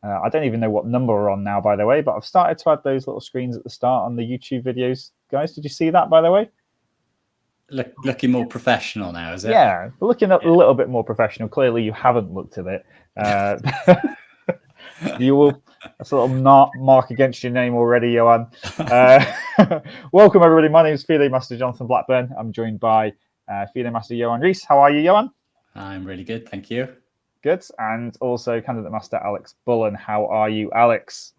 I don't even know what number we're on now, by the way, but I've started to add those little screens at the start on the YouTube videos. Guys, did you see that, by the way? Looking more professional now, is it? Yeah, looking a little bit more professional. Clearly, you haven't looked at it. You will. That's a little mark against your name already, Johan. Welcome, everybody. My name is Feeling Master Jonathan Blackburn. I'm joined by Feeling Master Johan Rees. How are you, Johan? I'm really good, thank you. Good. And also Candidate Master Alex Bullen. How are you, Alex?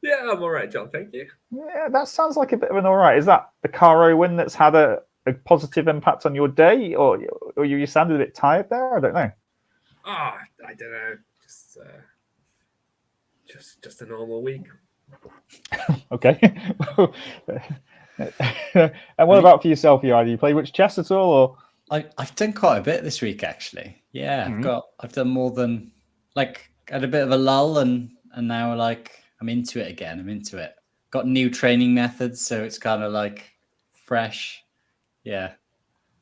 Yeah, I'm all right, John. Thank you. Yeah, that sounds like a bit of an all right. Is that the Caro win that's had a positive impact on your day, or you sounded a bit tired there? I don't know. I don't know. Just a normal week. Okay. And what about for yourself, Johan? Do you play much chess at all, or? I've done quite a bit this week, actually. Yeah, I've done more than had a bit of a lull, and now I'm into it again. I'm into it. Got new training methods, so it's kind of fresh. Yeah.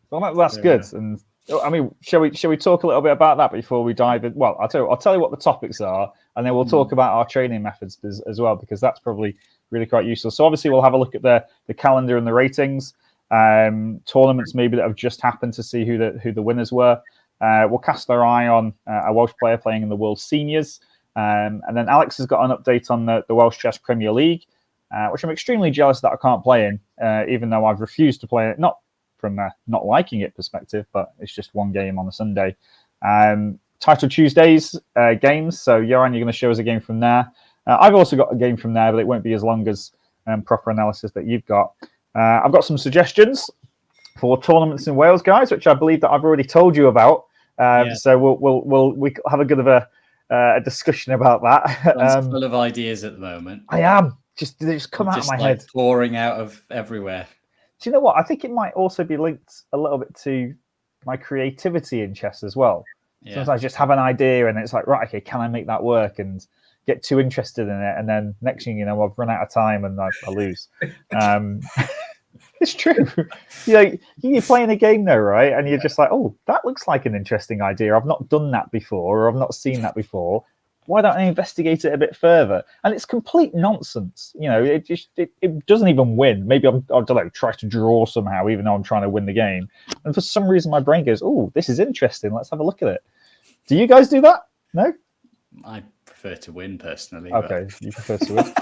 Well, that's good. And I mean, shall we talk a little bit about that before we dive in? Well, I'll tell you what the topics are, and then we'll talk about our training methods as well, because that's probably really quite useful. So obviously we'll have a look at the calendar and the ratings, tournaments maybe that have just happened to see who the winners were. We'll cast our eye on a Welsh player playing in the World Seniors, and then Alex has got an update on the Welsh Chess Premier League, which I'm extremely jealous that I can't play in, even though I've refused to play it. Not from a not liking it perspective, but it's just one game on a Sunday. Title Tuesdays games. So Johan, you're going to show us a game from there. I've also got a game from there, but it won't be as long as proper analysis that you've got. I've got some suggestions for tournaments in Wales, guys, which I believe that I've already told you about. So we'll have a bit of a discussion about that. I'm full of ideas at the moment. I am. They just come out of my head, pouring out of everywhere. Do you know what? I think it might also be linked a little bit to my creativity in chess as well. Yeah. Sometimes I just have an idea and it's like, right, okay, can I make that work? And get too interested in it. And then next thing you know, I've run out of time and I lose. It's true. You're playing a game though, right? And you're just like, oh, that looks like an interesting idea. I've not done that before, or I've not seen that before. Why don't I investigate it a bit further? And it's complete nonsense. It doesn't even win. Maybe I don't know, try to draw somehow, even though I'm trying to win the game. And for some reason, my brain goes, "Oh, this is interesting. Let's have a look at it." Do you guys do that? No. I prefer to win personally. Okay, you prefer to win.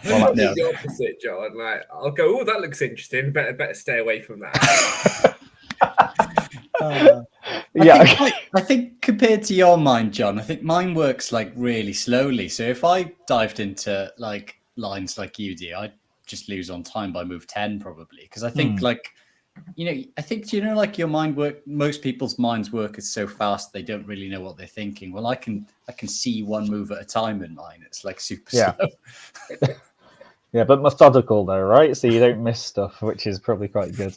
Well, I'm the opposite, John. I'll go, "Oh, that looks interesting. Better stay away from that." I think compared to your mind, John, I think mine works really slowly. So if I dived into lines like you do, I'd just lose on time by move 10 probably. Because I think your mind work. Most people's minds work is so fast they don't really know what they're thinking. Well, I can see one move at a time in mine. It's super slow. Yeah, but methodical though, right? So you don't miss stuff, which is probably quite good.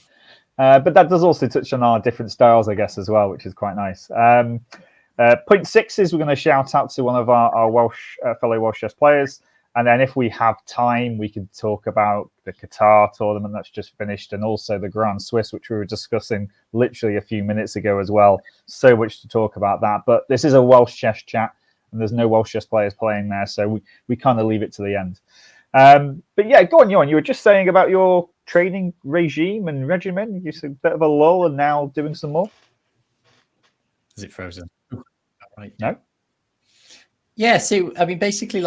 But that does also touch on our different styles, I guess, as well, which is quite nice. Point 6 is we're going to shout out to one of our Welsh fellow Welsh chess players. And then if we have time, we could talk about the Qatar tournament that's just finished and also the Grand Swiss, which we were discussing literally a few minutes ago as well. So much to talk about that. But this is a Welsh chess chat and there's no Welsh chess players playing there. So we kind of leave it to the end. But yeah, go on, Johan. You were just saying about your training regime and regimen. You said a bit of a lull and now doing some more. Is it frozen? Right. No. Yeah. So I mean, basically,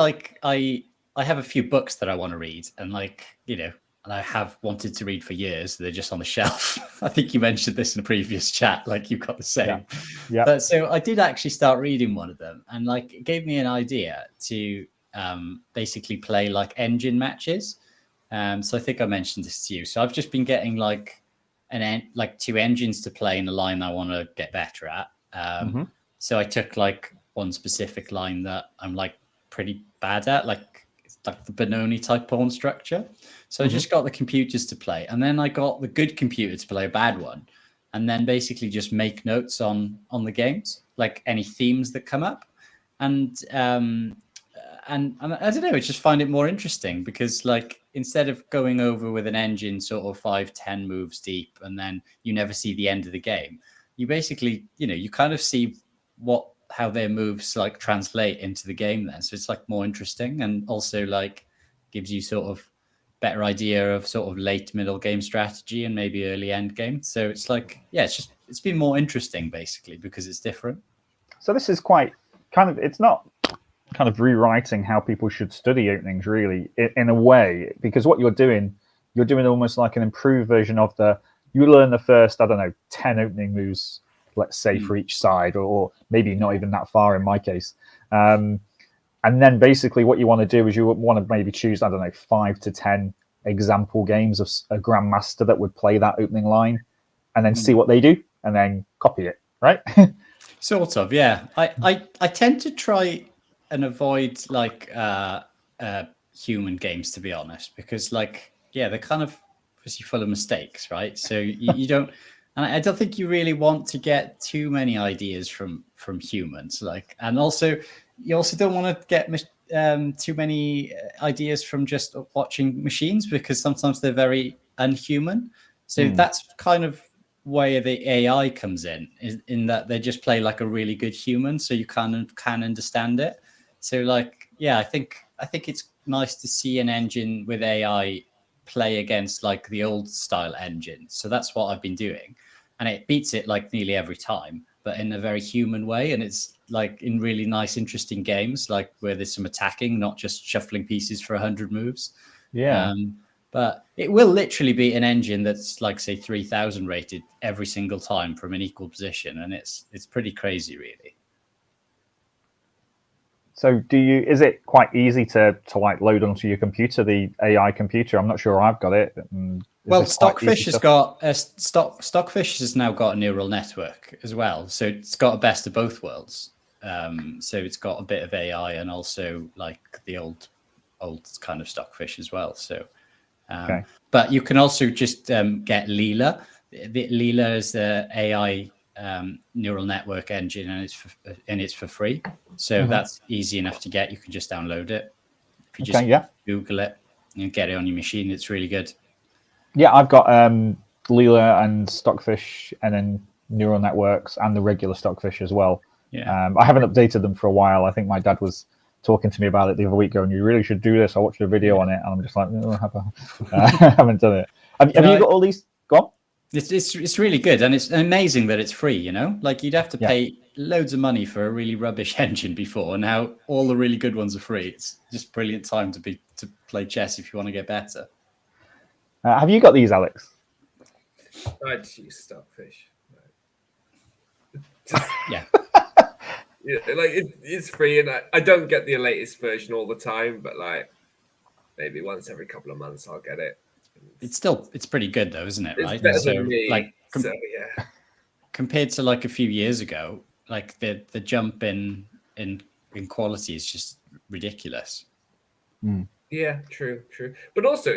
I have a few books that I want to read, and and I have wanted to read for years. They're just on the shelf. I think you mentioned this in a previous chat. You've got the same. Yeah. But so I did actually start reading one of them, and it gave me an idea to basically play engine matches. So I think I mentioned this to you. So I've just been getting two engines to play in a line I want to get better at. So I took one specific line that I'm pretty bad at, it's the Benoni type pawn structure. So I just got the computers to play, and then I got the good computer to play a bad one, and then basically just make notes on the games, any themes that come up, and I don't know, I just find it more interesting because instead of going over with an engine sort of 5-10 moves deep and then you never see the end of the game, you basically, you kind of see what how their moves like translate into the game then. So it's like more interesting, and also like gives you sort of better idea of sort of late middle game strategy and maybe early end game. So it's like, yeah, it's been more interesting basically because it's different. So this is quite kind of, it's not kind of rewriting how people should study openings really in a way, because what you're doing almost like an improved version of you learn the first, I don't know, 10 opening moves, let's say, for each side, or maybe not even that far in my case. And then basically what you want to do is you want to maybe choose, I don't know, 5 to 10 example games of a grandmaster that would play that opening line, and then see what they do and then copy it, right? Sort of, yeah. I tend to try and avoid like human games, to be honest, because like, yeah, they're kind of obviously full of mistakes, right? So you don't, and I don't think you really want to get too many ideas from humans, like, and also you also don't want to get too many ideas from just watching machines, because sometimes they're very unhuman. So that's kind of where the AI comes in that they just play like a really good human, so you can understand it. So like, yeah, I think it's nice to see an engine with AI play against like the old style engine. So that's what I've been doing, and it beats it like nearly every time, but in a very human way. And it's like in really nice, interesting games, like where there's some attacking, not just shuffling pieces for 100 moves. Yeah. But it will literally be an engine that's like, say, 3,000 rated every single time from an equal position, and it's pretty crazy, really. So is it quite easy to like load onto your computer, the AI computer? I'm not sure I've got it. Well, Stockfish Stockfish has now got a neural network as well, so it's got a best of both worlds. So it's got a bit of AI and also like the old kind of Stockfish as well. So, okay. But you can also just get Leela. Leela is the AI neural network engine, and it's for free. So that's easy enough to get. You can just download it. If you just Google it and get it on your machine, it's really good. Yeah, I've got Leela and Stockfish, and then neural networks and the regular Stockfish as well. Yeah. I haven't updated them for a while. I think my dad was talking to me about it the other week, going, "You really should do this." I watched a video on it, and I'm just like, I haven't done it. Have you got all these? Go on. It's really good, and it's amazing that it's free. You know, like you'd have to pay loads of money for a really rubbish engine before, and now all the really good ones are free. It's just brilliant time to play chess if you want to get better. Have you got these, Alex? I just use Stockfish. Yeah. Yeah, like it's free, and I don't get the latest version all the time, but like maybe once every couple of months I'll get it. It's pretty good though, isn't it? It's right? better than me. Like, so yeah. Compared to like a few years ago, like the jump in quality is just ridiculous. Yeah, true. But also,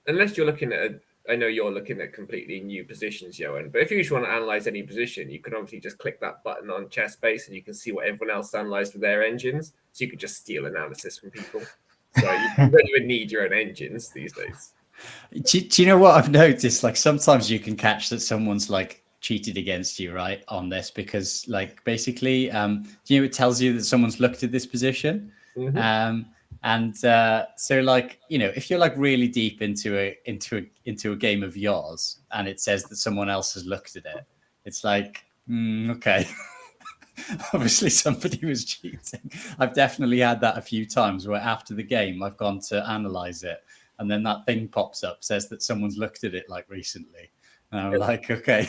unless you're looking at I know you're looking at completely new positions, Johan, but if you just want to analyze any position, you can obviously just click that button on ChessBase and you can see what everyone else analyzed with their engines. So you could just steal analysis from people. So you don't even need your own engines these days. Do you know what I've noticed? Like sometimes you can catch that someone's like cheated against you, right, on this, because like basically, it tells you that someone's looked at this position. And so like, if you're like really deep into a game of yours and it says that someone else has looked at it, it's like, okay, obviously somebody was cheating. I've definitely had that a few times where after the game I've gone to analyze it and then that thing pops up, says that someone's looked at it like recently. And I'm like, okay.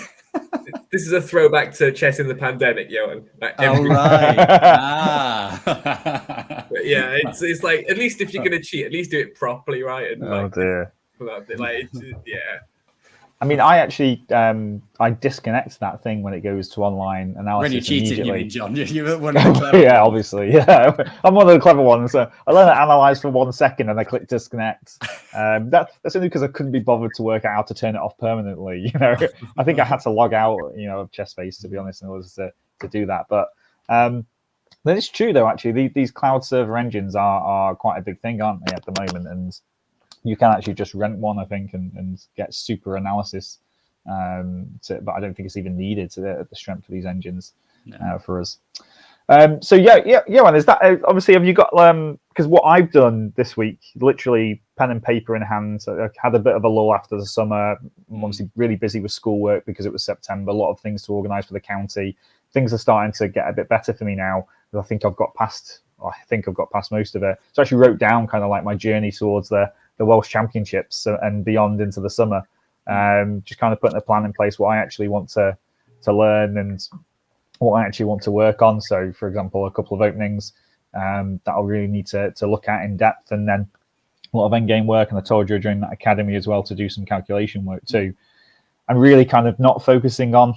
This is a throwback to chess in the pandemic, Johan. Like right. But yeah, it's like, at least if you're going to cheat, at least do it properly, right? And dear. Yeah. I mean, I actually I disconnect that thing when it goes to online analysis. When you're cheating, you mean, John? You're one of the clever ones. Obviously, yeah. I'm one of the clever ones. So I let it analyze for 1 second and I click disconnect. That's only because I couldn't be bothered to work out how to turn it off permanently. I think I had to log out, of ChessBase, to be honest, in order to do that. But then it's true though. Actually, these cloud server engines are quite a big thing, aren't they, at the moment? And you can actually just rent one, I think, and get super analysis. But I don't think it's even needed to the strength of these engines for us. So man, is that obviously have you got because what I've done this week, literally pen and paper in hand. So I had a bit of a lull after the summer. I'm obviously really busy with schoolwork because it was September. A lot of things to organise for the county. Things are starting to get a bit better for me now. I think I've got past most of it. So I actually wrote down kind of like my journey towards the Welsh Championships and beyond into the summer. Just kind of putting a plan in place, what I actually want to learn and what I actually want to work on. So, for example, a couple of openings that I'll really need to look at in depth, and then a lot of endgame work. And I told you during that academy as well to do some calculation work too. And really kind of not focusing on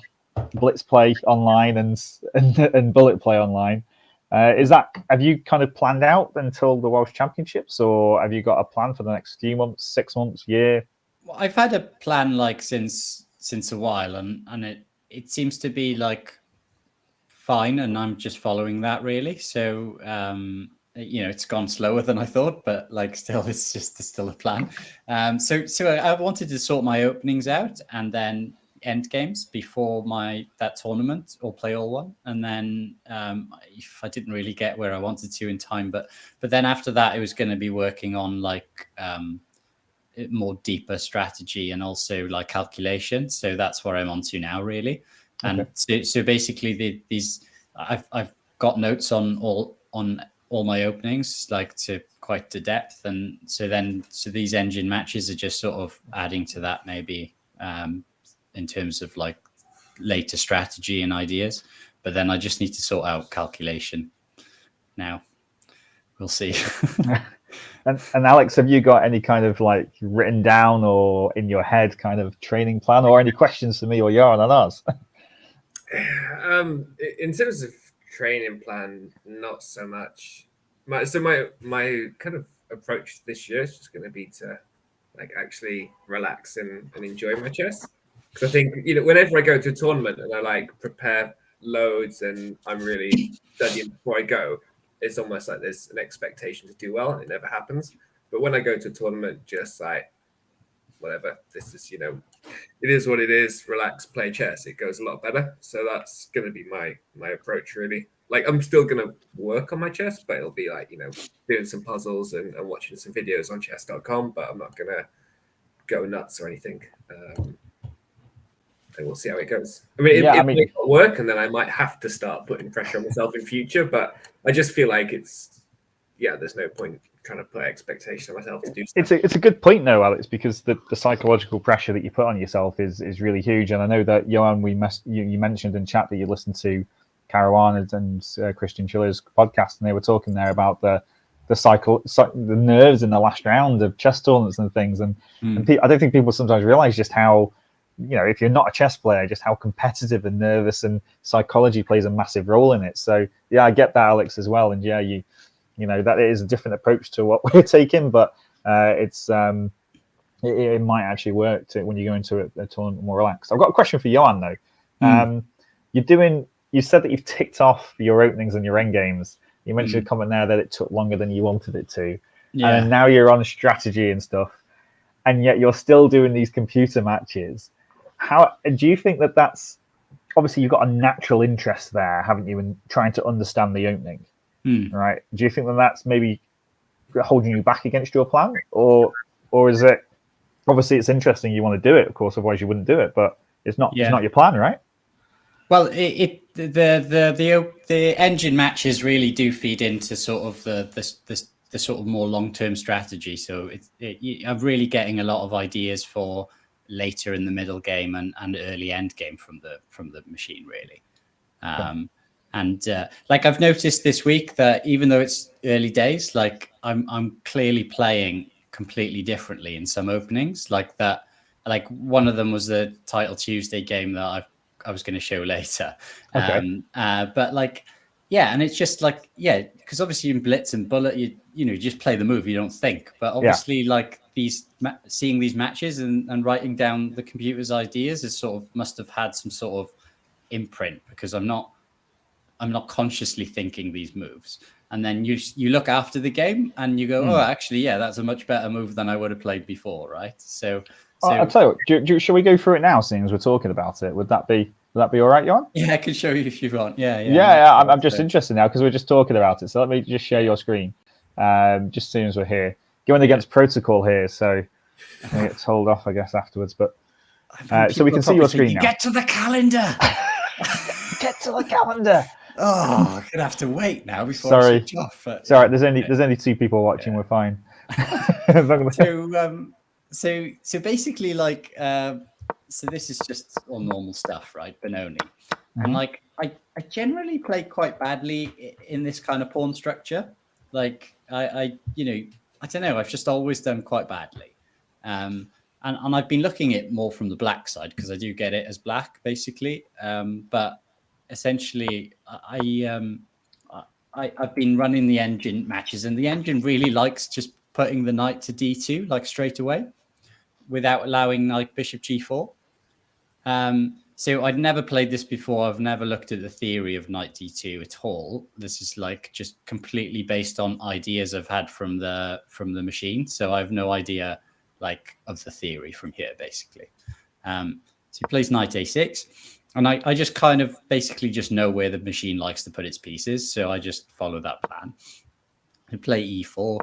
blitz play online and bullet play online. Have you kind of planned out until the Welsh Championships, or have you got a plan for the next few months, 6 months, year? Well, I've had a plan like since a while, and it seems to be like fine, and I'm just following that really. So it's gone slower than I thought, but like still, it's still a plan. So I wanted to sort my openings out and then end games before that tournament or play all one, and then if I didn't really get where I wanted to in time, but then after that, it was going to be working on like more deeper strategy and also like calculation. So that's where I'm on to now, really. And so basically these I've got notes on all my openings, like to quite to depth, and so these engine matches are just sort of adding to that, maybe in terms of like later strategy and ideas. But then I just need to sort out calculation now. We'll see. And Alex, have you got any kind of like written down or in your head kind of training plan, or any questions for me or Johan on ours? In terms of training plan, not so much. My kind of approach this year is just going to be to like actually relax and enjoy my chess. Because I think, whenever I go to a tournament and I like prepare loads and I'm really studying before I go, it's almost like there's an expectation to do well, and it never happens. But when I go to a tournament, just like whatever, this is, it is what it is. Relax, play chess. It goes a lot better. So that's going to be my approach, really. Like, I'm still going to work on my chess, but it'll be like, doing some puzzles and watching some videos on chess.com, but I'm not going to go nuts or anything. And we'll see how it goes. I mean, it might not work, and then I might have to start putting pressure on myself in future, but I just feel like there's no point trying to put expectation on myself to do stuff. It's a good point though, Alex, because the psychological pressure that you put on yourself is really huge. And I know that, Johan, you mentioned in chat that you listened to Caruana and Christian Schiller's podcast, and they were talking there about the nerves in the last round of chess tournaments and things. And I don't think people sometimes realize just how, if you're not a chess player, just how competitive and nervous, and psychology plays a massive role in it. So yeah, I get that, Alex, as well. And yeah, that is a different approach to what we're taking, but it might actually work when you go into a tournament more relaxed. I've got a question for Johan though. You said that you've ticked off your openings and your end games. You mentioned a comment there that it took longer than you wanted it to. Yeah. And now you're on strategy and stuff, and yet you're still doing these computer matches. How do you think that's obviously you've got a natural interest there, haven't you, in trying to understand the opening, right? Do you think that's maybe holding you back against your plan, or is it obviously it's interesting, you want to do it, of course, otherwise you wouldn't do it, but it's not your plan, right? Well, the engine matches really do feed into sort of the sort of more long-term strategy. So I'm really getting a lot of ideas for later in the middle game and early end game from the machine, really. And like I've noticed this week that even though it's early days, like I'm clearly playing completely differently in some openings. Like that, like one of them was the Title Tuesday game that I was going to show later. Okay. But like, yeah, and it's just like, because obviously in Blitz and Bullet, you just play the move, you don't think. But obviously, like seeing these matches and writing down the computer's ideas is sort of must have had some sort of imprint, because I'm not consciously thinking these moves. And then you look after the game and you go, oh, actually, yeah, that's a much better move than I would have played before, right? So I'll tell you what, shall we go through it now, seeing as we're talking about it? Would that be Will that be all right, Johan? Yeah, I can show you if you want. Yeah. I'm just interested now because we're just talking about it. So let me just share your screen just as soon as we're here. Going against protocol here, so I'm going to get told off, I guess, afterwards. But so we can see your screen now. Get to the calendar. Get to the calendar. Oh, I'm gonna have to wait now before I switch off. But, sorry, there's only 2 people watching. We're fine. So basically, like, so this is just all normal stuff, right? Benoni, and like I generally play quite badly in this kind of pawn structure. Like I don't know. I've just always done quite badly, and I've been looking at it more from the black side because I do get it as black basically, but essentially I've been running the engine matches, and the engine really likes just putting the knight to d2 like straight away without allowing like bishop g4. So I'd never played this before. I've never looked at the theory of knight d2 at all. This is like just completely based on ideas I've had from the machine. So I have no idea like of the theory from here basically. So he plays knight a6. And I just kind of basically just know where the machine likes to put its pieces. So I just follow that plan. I play e4,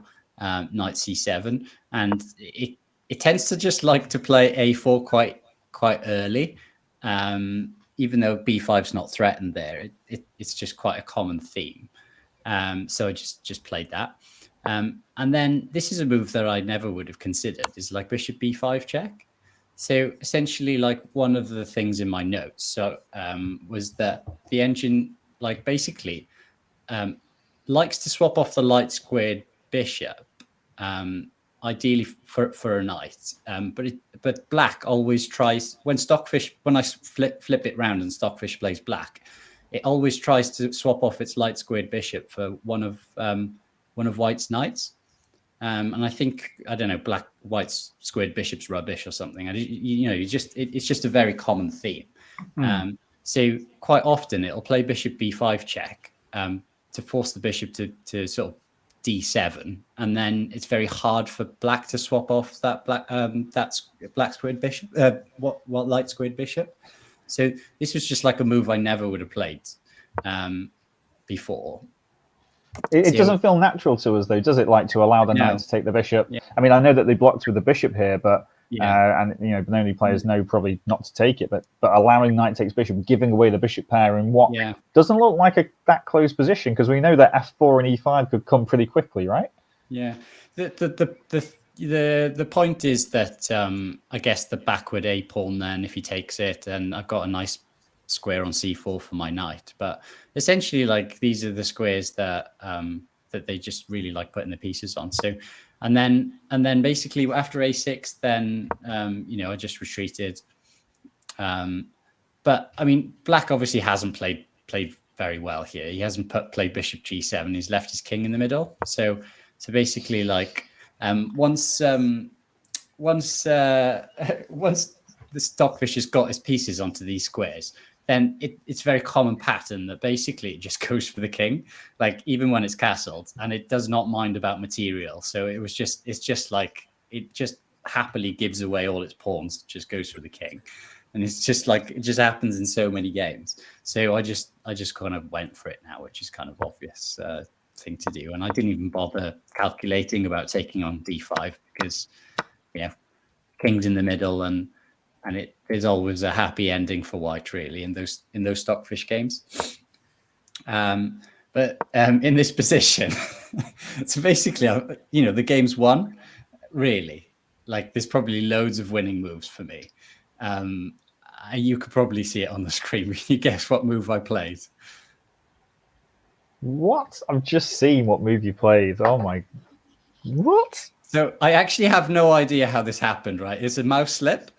knight c7. And it tends to just like to play a4 quite early. Even though b5 is not threatened there. It's just quite a common theme. So I just played that. And then this is a move that I never would have considered, is like bishop b5 check. So essentially, like one of the things in my notes was that the engine, like basically, likes to swap off the light squared bishop, ideally for a knight. But black always tries when I flip it round and Stockfish plays black, it always tries to swap off its light squared bishop for one of white's knights. And I think, I don't know, white's squared bishop's rubbish or something. It's just a very common theme. So quite often it'll play bishop b5 check to force the bishop to sort of d7, and then it's very hard for black to swap off that black squared bishop, what light squared bishop. So this was just like a move I never would have played before. It doesn't feel natural to us, though, does it? Like to allow the knight to take the bishop. Yeah. I mean, I know that they blocked with the bishop here, but and Benoni players know probably not to take it, but allowing knight takes bishop, giving away the bishop pair in what doesn't look like that close position, because we know that f4 and e5 could come pretty quickly, right? Yeah. The point is that I guess the backward a pawn, then if he takes it, and I've got a nice square on c4 for my knight, but essentially like these are the squares that they just really like putting the pieces on. So and then basically after a6 then I just retreated, but I mean black obviously hasn't played very well here. He hasn't played bishop g7. He's left his king in the middle. So basically like once the Stockfish has got his pieces onto these squares, then it's a very common pattern that basically it just goes for the king, like even when it's castled, and it does not mind about material. So it's just like it just happily gives away all its pawns, just goes for the king, and it's just like it just happens in so many games. So I just kind of went for it now, which is kind of obvious thing to do, and I didn't even bother calculating about taking on d5 because king's in the middle and it is always a happy ending for white, really, in those Stockfish games. But in this position, so basically, the game's won, really. Like, there's probably loads of winning moves for me. You could probably see it on the screen. Can you guess what move I played? What? I've just seen what move you played. Oh my... What? So I actually have no idea how this happened, right? It's a mouse slip.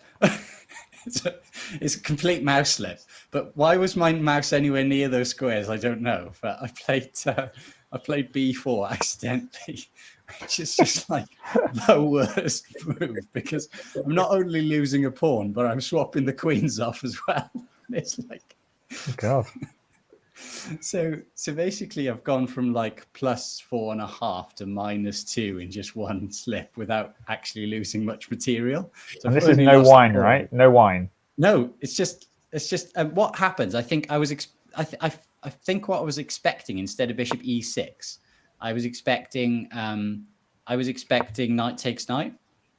It's a complete mouse slip. But why was my mouse anywhere near those squares? I don't know. But I played b4 accidentally, which is just like the worst move because I'm not only losing a pawn, but I'm swapping the queens off as well. It's like, oh God. So basically, I've gone from like +4.5 to -2 in just one slip without actually losing much material. So and this is no wine, right? No wine. No, it's just it's just what happens. I think I was I think what I was expecting instead of bishop e6, I was expecting knight takes knight.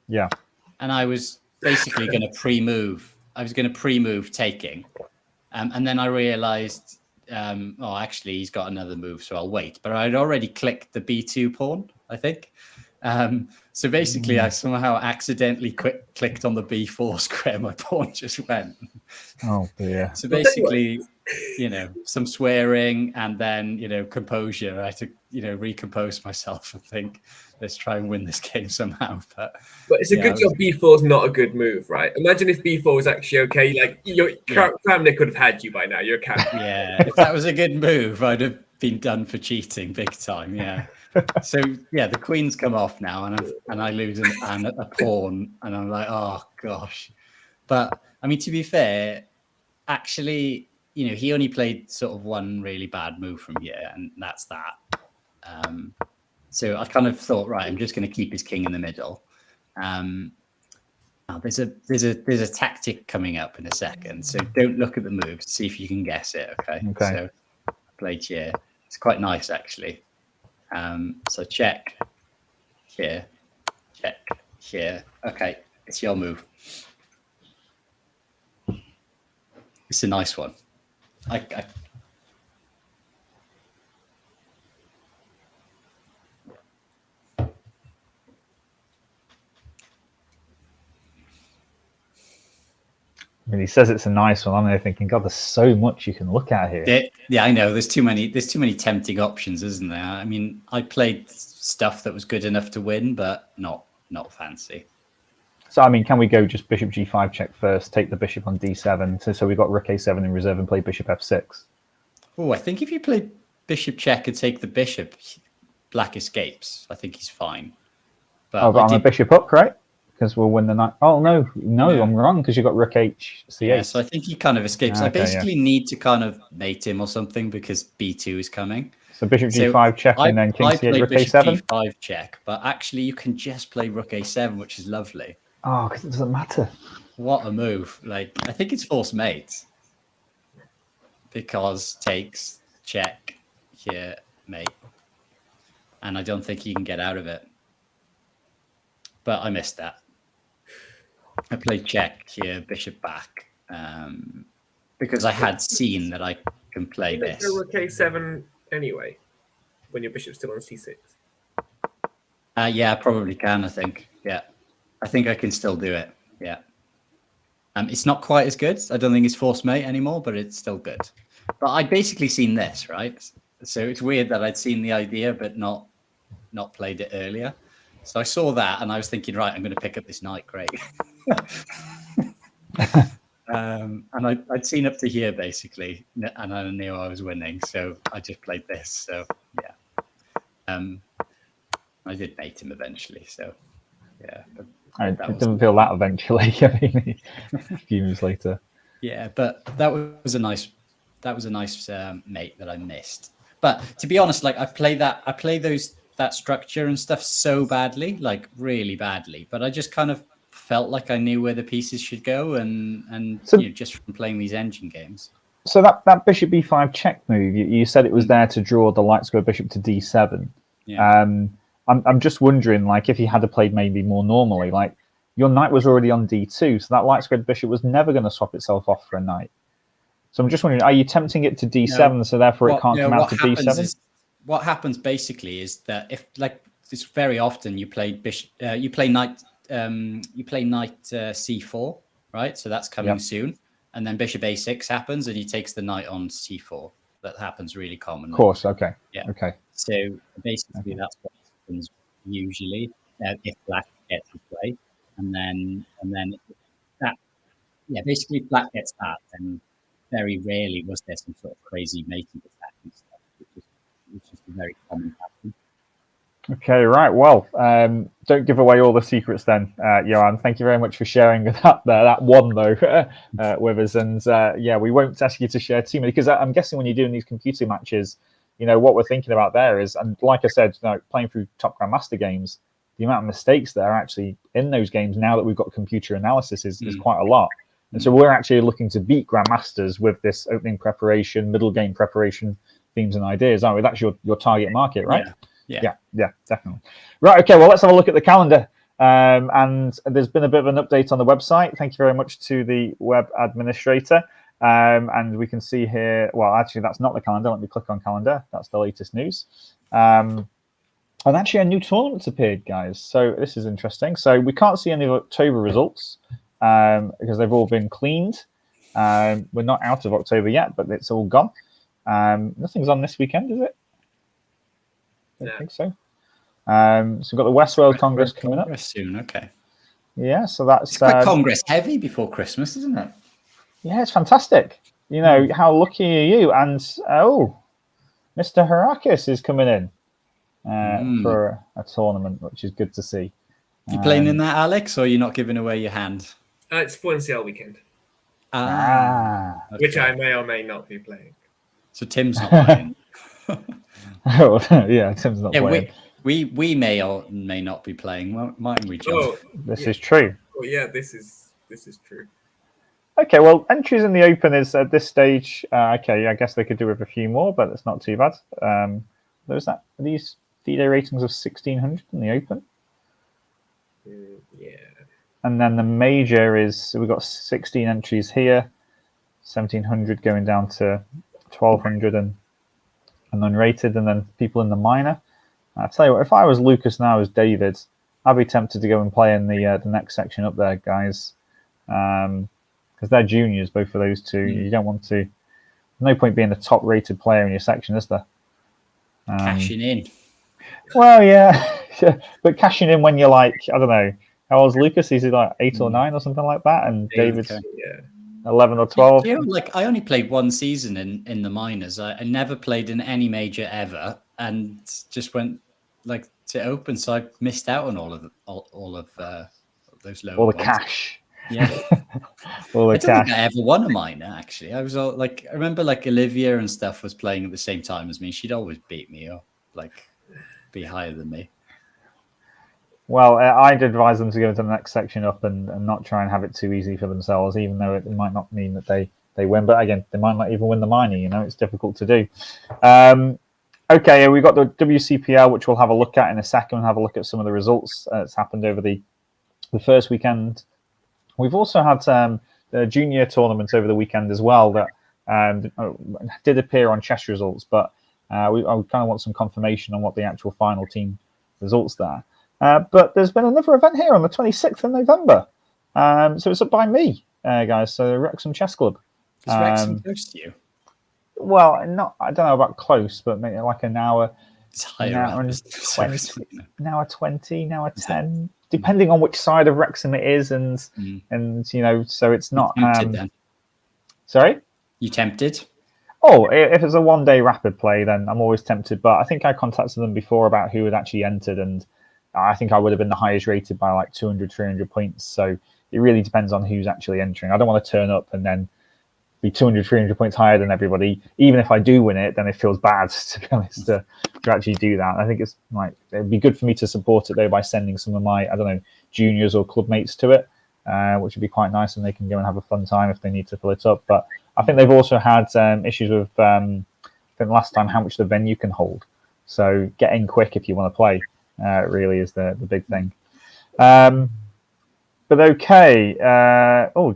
Yeah. And I was basically going to pre-move. I was going to pre-move taking, and then I realized, oh, actually, he's got another move, so I'll wait. But I'd already clicked the b2 pawn, I think. So basically, I somehow accidentally clicked on the b4 square. My pawn just went. Oh dear. So basically, some swearing and then composure. I had to recompose myself and think, let's try and win this game somehow. But it's a good job b4 is not a good move, right? Imagine if b4 was actually okay. Like Kramnik could have had you by now. You're a captain. Yeah, if that was a good move, I'd have been done for cheating big time. Yeah. So the queen's come off now, and I lose a pawn, and I'm like, oh gosh. But I mean, to be fair, actually, he only played sort of one really bad move from here, and that's that. So I kind of thought, right, I'm just going to keep his king in the middle. Now there's a tactic coming up in a second, so don't look at the moves. See if you can guess it. Okay. So I played here. It's quite nice actually. So check here, check here. Okay, it's your move. It's a nice one. I mean, he says it's a nice one. I'm there thinking, God, there's so much you can look at here. Yeah, I know. There's too many tempting options, isn't there? I mean, I played stuff that was good enough to win, but not fancy. So, I mean, can we go just bishop g5 check first, take the bishop on d7, so we've got rook a7 in reserve and play bishop f6? Oh, I think if you play bishop check and take the bishop, black escapes. I think he's fine. But I'm a bishop up, right? Because we'll win the knight. Oh, no, yeah. I'm wrong, because you've got rook h c8. Yeah, so I think he kind of escapes. I basically need to kind of mate him or something because b2 is coming. So bishop g5 check and then king c8, rook bishop a7? g5 check, but actually you can just play rook a7, which is lovely. Oh, because it doesn't matter. What a move. Like, I think it's forced mate. Because takes, check, here, mate. And I don't think he can get out of it. But I missed that. I played check here, bishop back, because I had seen that I can play this. Rook a7 anyway, when your bishop's still on c6. Yeah, I probably can, I think. Yeah. I think I can still do it. Yeah. It's not quite as good. I don't think it's forced mate anymore, but it's still good. But I'd basically seen this, right? So it's weird that I'd seen the idea, but not played it earlier. So I saw that and I was thinking, right, I'm going to pick up this knight. Great. And I'd seen up to here basically, and I knew I was winning. So I just played this. So yeah. I did mate him eventually. So yeah. It doesn't feel that eventually. I mean, a few moves later. Yeah, but that was a nice mate that I missed. But to be honest, like I play that structure and stuff so badly, like really badly. But I just kind of felt like I knew where the pieces should go, and so, just from playing these engine games. So that bishop b5 check move, you said it was there to draw the light square bishop to d7. Yeah. I'm just wondering, like, if you had played maybe more normally, like your knight was already on d2, so that light squared bishop was never going to swap itself off for a knight. So I'm just wondering, are you tempting it to d7, so therefore it can't come out to d7? What happens basically is that if, like, it's very often you play bishop, you play knight c4, right? So that's coming soon, and then bishop a6 happens, and he takes the knight on c4. That happens really commonly. Of course, okay. Yeah. Okay. So basically, that's what happens usually if black gets to play, and then that, basically if black gets that, then very rarely was there some sort of crazy mating attack and stuff, which is a very common pattern. Okay, right. Well, don't give away all the secrets then, Johan. Thank you very much for sharing that one, though, with us. And we won't ask you to share too many, because I'm guessing when you're doing these computer matches, what we're thinking about there is, and like I said, playing through top Grandmaster games, the amount of mistakes that are actually in those games now that we've got computer analysis is quite a lot. And so we're actually looking to beat grandmasters with this opening preparation, middle game preparation themes and ideas, aren't we? That's your target market, right? Yeah, definitely. Right, okay, well, let's have a look at the calendar. And there's been a bit of an update on the website. Thank you very much to the web administrator. And we can see here, well, actually, that's not the calendar. Let me click on calendar. That's the latest news. And actually, a new tournament's appeared, guys. So this is interesting. So we can't see any of October results because they've all been cleaned. We're not out of October yet, but it's all gone. Nothing's on this weekend, is it? I don't think so. So we've got the West Wales Congress coming up soon. Okay. Yeah, so that's it's quite Congress heavy before Christmas, isn't it? Yeah, it's fantastic. You know, how lucky are you? And Mr. Harakis is coming in for a tournament, which is good to see. You playing in that, Alex, or are you not giving away your hand? It's Fun Sale weekend. Okay. Which I may or may not be playing. So Tim's not playing. Yeah, Tim's not playing. We may or may not be playing, mightn't we, John? This is true. Oh yeah, this is true. Okay, well, entries in the Open is at this stage. Okay, I guess they could do with a few more, but it's not too bad. There's that. Are these D-Day ratings of 1600 in the Open? Yeah. And then the major is, we've got 16 entries here, 1700 going down to 1200 and unrated, and then people in the minor. I tell you what, if I was Lucas and I was David, I'd be tempted to go and play in the next section up there, guys, because they're juniors, both of those two. You don't want to. No point being the top-rated player in your section, is there? Cashing in. Well, yeah, but cashing in when you're like, I don't know, how old's Lucas? Is he like 8 or 9 or something like that? And David's 11 or 12. You know, like I only played one season in the minors. I never played in any major ever, and just went like to Open, so I missed out on all of those lower all the ones. Cash. Yeah, all the I don't cash. think I ever won a minor. Actually, I was all like, I remember like Olivia and stuff was playing at the same time as me. She'd always beat me or like be higher than me. Well, I'd advise them to go into the next section up and not try and have it too easy for themselves, even though it might not mean that they win. But again, they might not even win the minor. You know, it's difficult to do. Okay, we've got the WCPL, which we'll have a look at in a second. We'll have a look at some of the results that's happened over the first weekend. We've also had the junior tournament over the weekend as well that did appear on chess results, but I kind of want some confirmation on what the actual final team results there. But there's been another event here on the 26th of November. So it's up by me, guys. So Wrexham Chess Club. Is Wrexham close to you? Well, I don't know about close, but maybe like an hour. It's higher. An hour and 20, an hour 20, an hour 10, depending on which side of Wrexham it is, and you know, so it's not. Sorry, you tempted? Oh, if it's a one-day rapid play, then I'm always tempted. But I think I contacted them before about who had actually entered, and I think I would have been the highest rated by like 200, 300 points. So it really depends on who's actually entering. I don't want to turn up and then be 200, 300 points higher than everybody. Even if I do win it, then it feels bad, to be honest, to actually do that. I think it's like, it'd be good for me to support it though by sending some of my, I don't know, juniors or club mates to it, which would be quite nice, and they can go and have a fun time if they need to fill it up. But I think they've also had issues with, I think last time, how much the venue can hold. So get in quick if you want to play. Really is the big thing. But okay.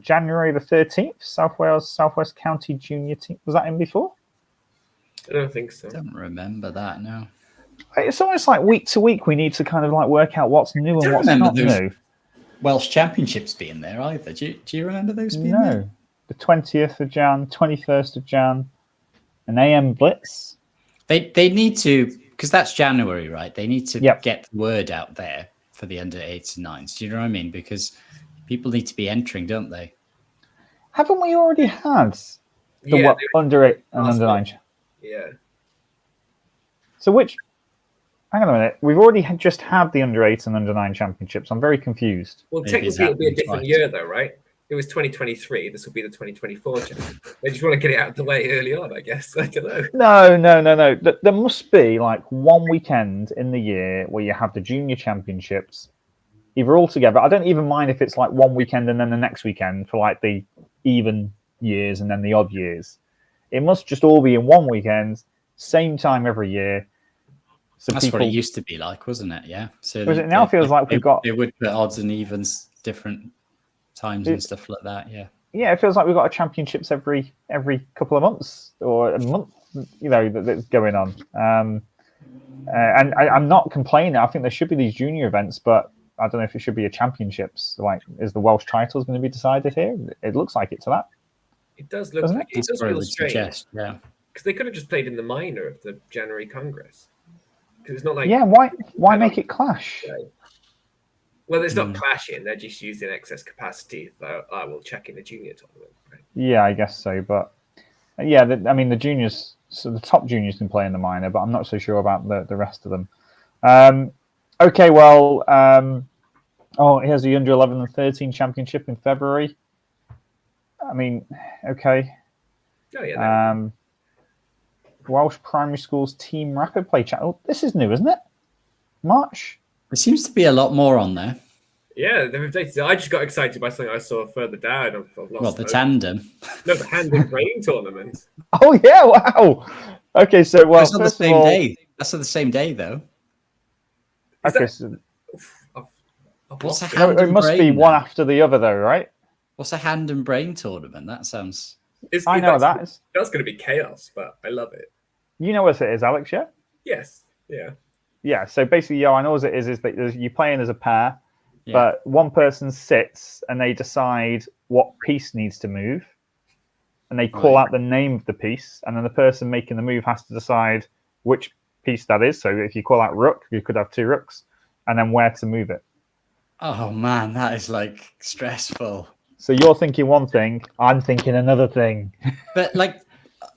January the 13th, South Wales Southwest County Junior Team. Was that in before? I don't think so. I don't remember that, no. It's almost like week to week we need to kind of like work out what's new and what's not new. Welsh Championships being there either. Do you remember those being there? No. The 20th of Jan, 21st of Jan, an AM Blitz. They need to, because that's January, right? They need to get the word out there for the under 8s and 9s. Do you know what I mean? Because people need to be entering, don't they? Haven't we already had the under 8 and under 9? Yeah. So hang on a minute. We've already just had the under 8 and under 9 championships. I'm very confused. Well, technically it'll be a different year though, right? It was 2023. This will be the 2024 champion. They just want to get it out of the way early on, I guess. I don't know. No. There must be like one weekend in the year where you have the junior championships, either all together. I don't even mind if it's like one weekend and then the next weekend for like the even years and then the odd years. It must just all be in one weekend, same time every year. So that's what it used to be like, wasn't it? Yeah. So it now feels like we've got... It would put odds and evens different times and stuff like that, yeah. Yeah, it feels like we've got a championships every couple of months or a month, that's going on. And I'm not complaining. I think there should be these junior events, but I don't know if it should be a championships. Like, is the Welsh titles going to be decided here? It looks like it to that. It does look like it. It does feel strange. Yeah. Because they could have just played in the minor of the January Congress. Because it's not like... Yeah, why make it clash? Well, it's not clashing. They're just using excess capacity. So I will check in the junior tournament. Right? Yeah, I guess so. But yeah, the juniors, so the top juniors can play in the minor, but I'm not so sure about the rest of them. Okay, well, here's the under 11 and 13 championship in February. I mean, okay. Oh, yeah. Welsh Primary Schools Team Rapid Play Chat. Oh, this is new, isn't it? March? There seems to be a lot more on there. Yeah, they've updated. I just got excited by something I saw further down. The tandem. No, the hand and brain tournament. Oh, yeah, wow. Okay, so, well, it's on the same day. That's on the same day, though. Okay, what's a hand and brain? It must be one after the other, though, right? What's a hand and brain tournament? That sounds... I know that is. That's going to be chaos, but I love it. You know what it is, Alex, yeah? Yes, yeah. Yeah, so basically, I know what it is that you're playing as a pair, but one person sits and they decide what piece needs to move, and they call out the name of the piece, and then the person making the move has to decide which piece that is. So if you call out rook, you could have two rooks, and then where to move it. Oh, man, that is, like, stressful. So you're thinking one thing, I'm thinking another thing. But, like,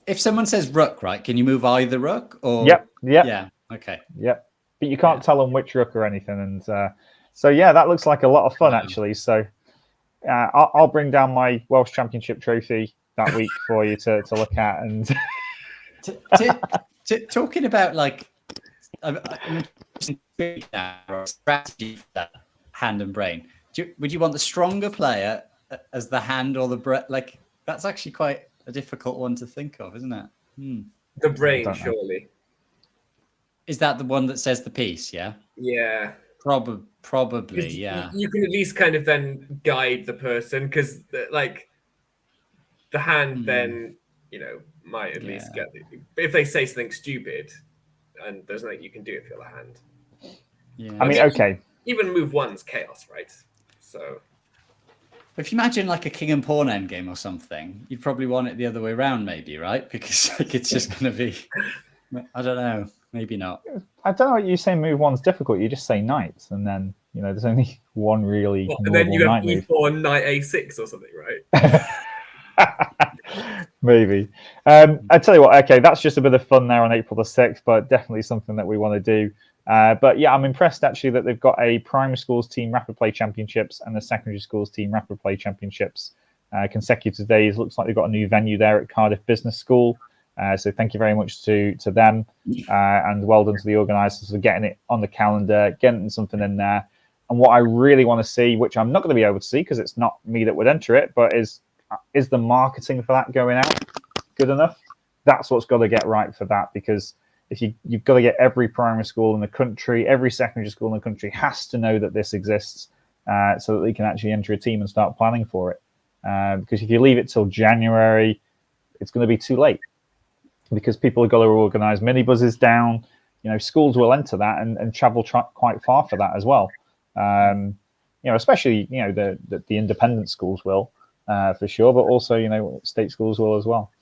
if someone says rook, right, can you move either rook? Or... Yep. Yeah, okay. Yep. But you can't tell them which rook or anything. And so, yeah, that looks like a lot of fun, actually. So I'll bring down my Welsh Championship trophy that week for you to look at. And talking about, like, strategy for that hand and brain, would you want the stronger player as the hand or the brain? Like, that's actually quite a difficult one to think of, isn't it? The brain, surely. Is that the one that says the piece? Yeah. Yeah. Probably. Yeah. You can at least kind of then guide the person, because like the hand then might at least get if they say something stupid, and there's nothing you can do if you're the hand. Yeah. I mean, okay. Even move one's chaos, right? So. If you imagine like a king and pawn endgame or something, you'd probably want it the other way around, maybe, right? Because like it's just going to be, I don't know, maybe not. I don't know what you say. Move one's difficult. You just say knights, and then there's only one really. And then you have e4 knight a6 or something, right? Maybe. I tell you what. Okay, that's just a bit of fun there on April the 6th, but definitely something that we want to do. But yeah, I'm impressed actually that they've got a primary schools team rapid play championships and the secondary schools team rapid play championships consecutive days. Looks like they've got a new venue there at Cardiff Business School. So thank you very much to them, and well done to the organisers for getting it on the calendar, getting something in there. And what I really want to see, which I'm not going to be able to see because it's not me that would enter it, but is the marketing for that going out good enough? That's what's got to get right for that, because if you've got to get every primary school in the country, every secondary school in the country has to know that this exists, so that they can actually enter a team and start planning for it. Because if you leave it till January, it's going to be too late, because people have got to organise minibuses down. Schools will enter that and travel quite far for that as well. Especially the independent schools will for sure, but also state schools will as well.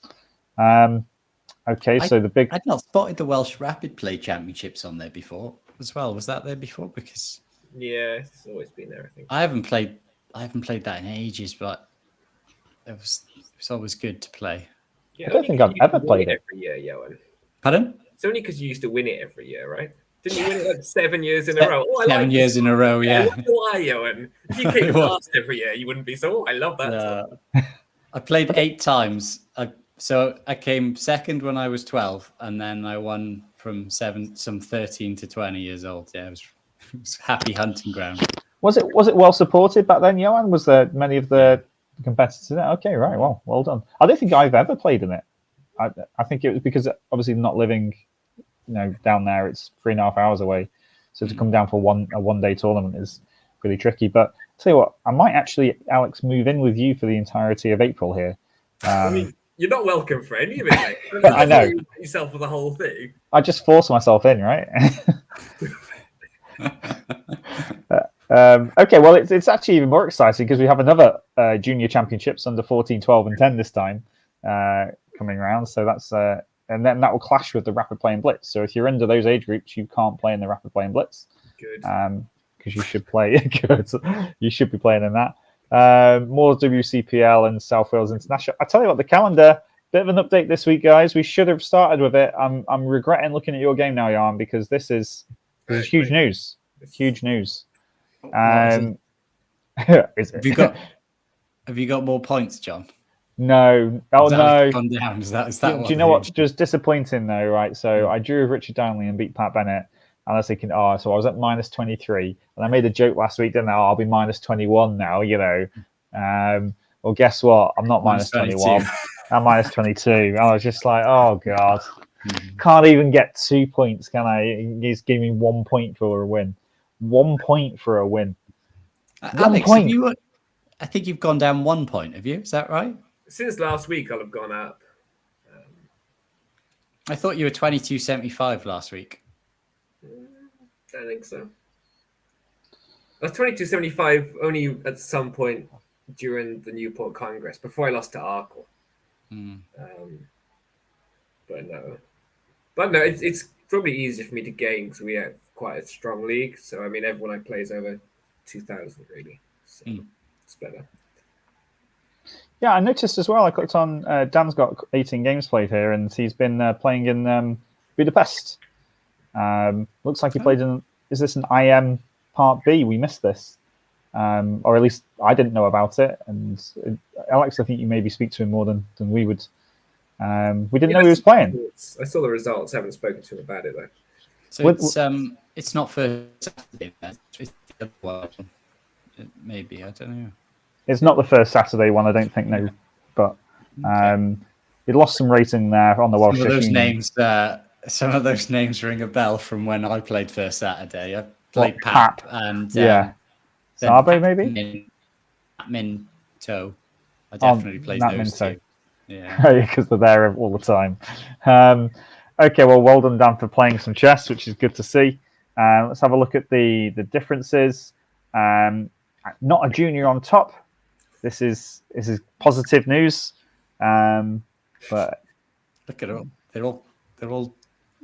Okay, so the big... I'd not spotted the Welsh Rapid Play Championships on there before as well. Was that there before? Because it's always been there, I think. I haven't played that in ages, but it was always good to play. Yeah, I don't think I've ever played it every year, Johan. Pardon? It's only because you used to win it every year, right? Didn't you win it like 7 years in a row? Oh, 7 years in a row, yeah. Why, Johan? If you came last every year, you wouldn't be so, I love that. I played 8 times. So I came second when I was 12, and then I won from 13 to 20 years old. Yeah, it was happy hunting ground. Was it well supported back then, Johan? Was there many of the competitors in it. Okay, right. Well done. I don't think I've ever played in it. I think it was because obviously not living, down there, it's 3.5 hours away. So to come down for a 1-day tournament is really tricky. But I'll tell you what, I might actually, Alex, move in with you for the entirety of April here. I mean, you're not welcome for any of it, mate. I know. Yourself for the whole thing. I just force myself in, right? Okay, well, it's actually even more exciting because we have another junior championships under 14, 12, and 10 this time coming around. So that's and then that will clash with the rapid play and blitz. So if you're under those age groups, you can't play in the rapid play and blitz. Good. Because you should play. Good. You should be playing in that. More WCPL and South Wales International. I tell you what, the calendar. Bit of an update this week, guys. We should have started with it. I'm regretting looking at your game now, Jan, because this is huge news. Huge news. Is it? Have you got more points, John? No. Oh no. Gone down. Is that do you know what? Just disappointing though, right? So I drew with Richard Downley and beat Pat Bennett. And I was thinking, so I was at minus 23. And I made a joke last week, didn't I? I'll be minus 21 now, Well, guess what? I'm not minus 21. I'm minus 22. I was just like, oh, God. Can't even get 2 points, can I? He's giving me 1 point for a win. 1 point for a win. Alex, I think you've gone down 1 point, have you? Is that right? Since last week, I'll have gone up. I thought you were 22.75 last week. I don't think so. I was 22.75 only at some point during the Newport Congress before I lost to Arkle. But no, it's probably easier for me to gain because we have quite a strong league. So I mean, everyone I play is over 2,000 really. So it's better. Yeah, I noticed as well. I clicked on Dan's got 18 games played here, and he's been playing in Budapest. Looks like he played in. Is this an IM Part B? We missed this. Or at least I didn't know about it. And Alex, I think you maybe speak to him more than we would. We didn't know he was playing. I saw the results. I haven't spoken to him about it though. So it's not for Saturday. It's the other one. Maybe, I don't know. It's not the first Saturday one, I don't think. No, but it lost some rating there on the Welsh. Some of those names ring a bell from when I played first Saturday. I played Pap and Sabo maybe. Minto. I definitely played those two. Yeah, because they're there all the time. Okay, well done, Dan, for playing some chess, which is good to see. Let's have a look at the differences. Not a junior on top. This is positive news. But look at them. They're all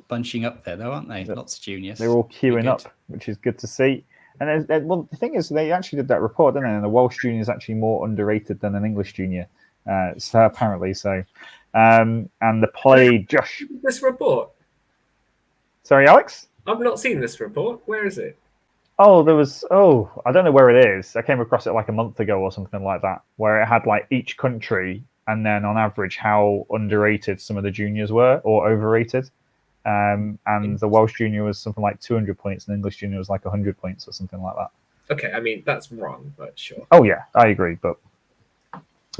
bunching up there, though, aren't they? Lots of juniors. They're all queuing up, which is good to see. And well, the thing is, they actually did that report, didn't they? And the Welsh junior is actually more underrated than an English junior. So apparently, and the play, Josh. This report. Sorry, Alex. I've not seen this report. Where is it? Oh, there was. Oh, I don't know where it is. I came across it like a month ago or something like that, where it had like each country and then on average how underrated some of the juniors were or overrated. And the Welsh junior was something like 200 points, and the English junior was like 100 points or something like that. Okay, I mean that's wrong, but sure. Oh yeah, I agree,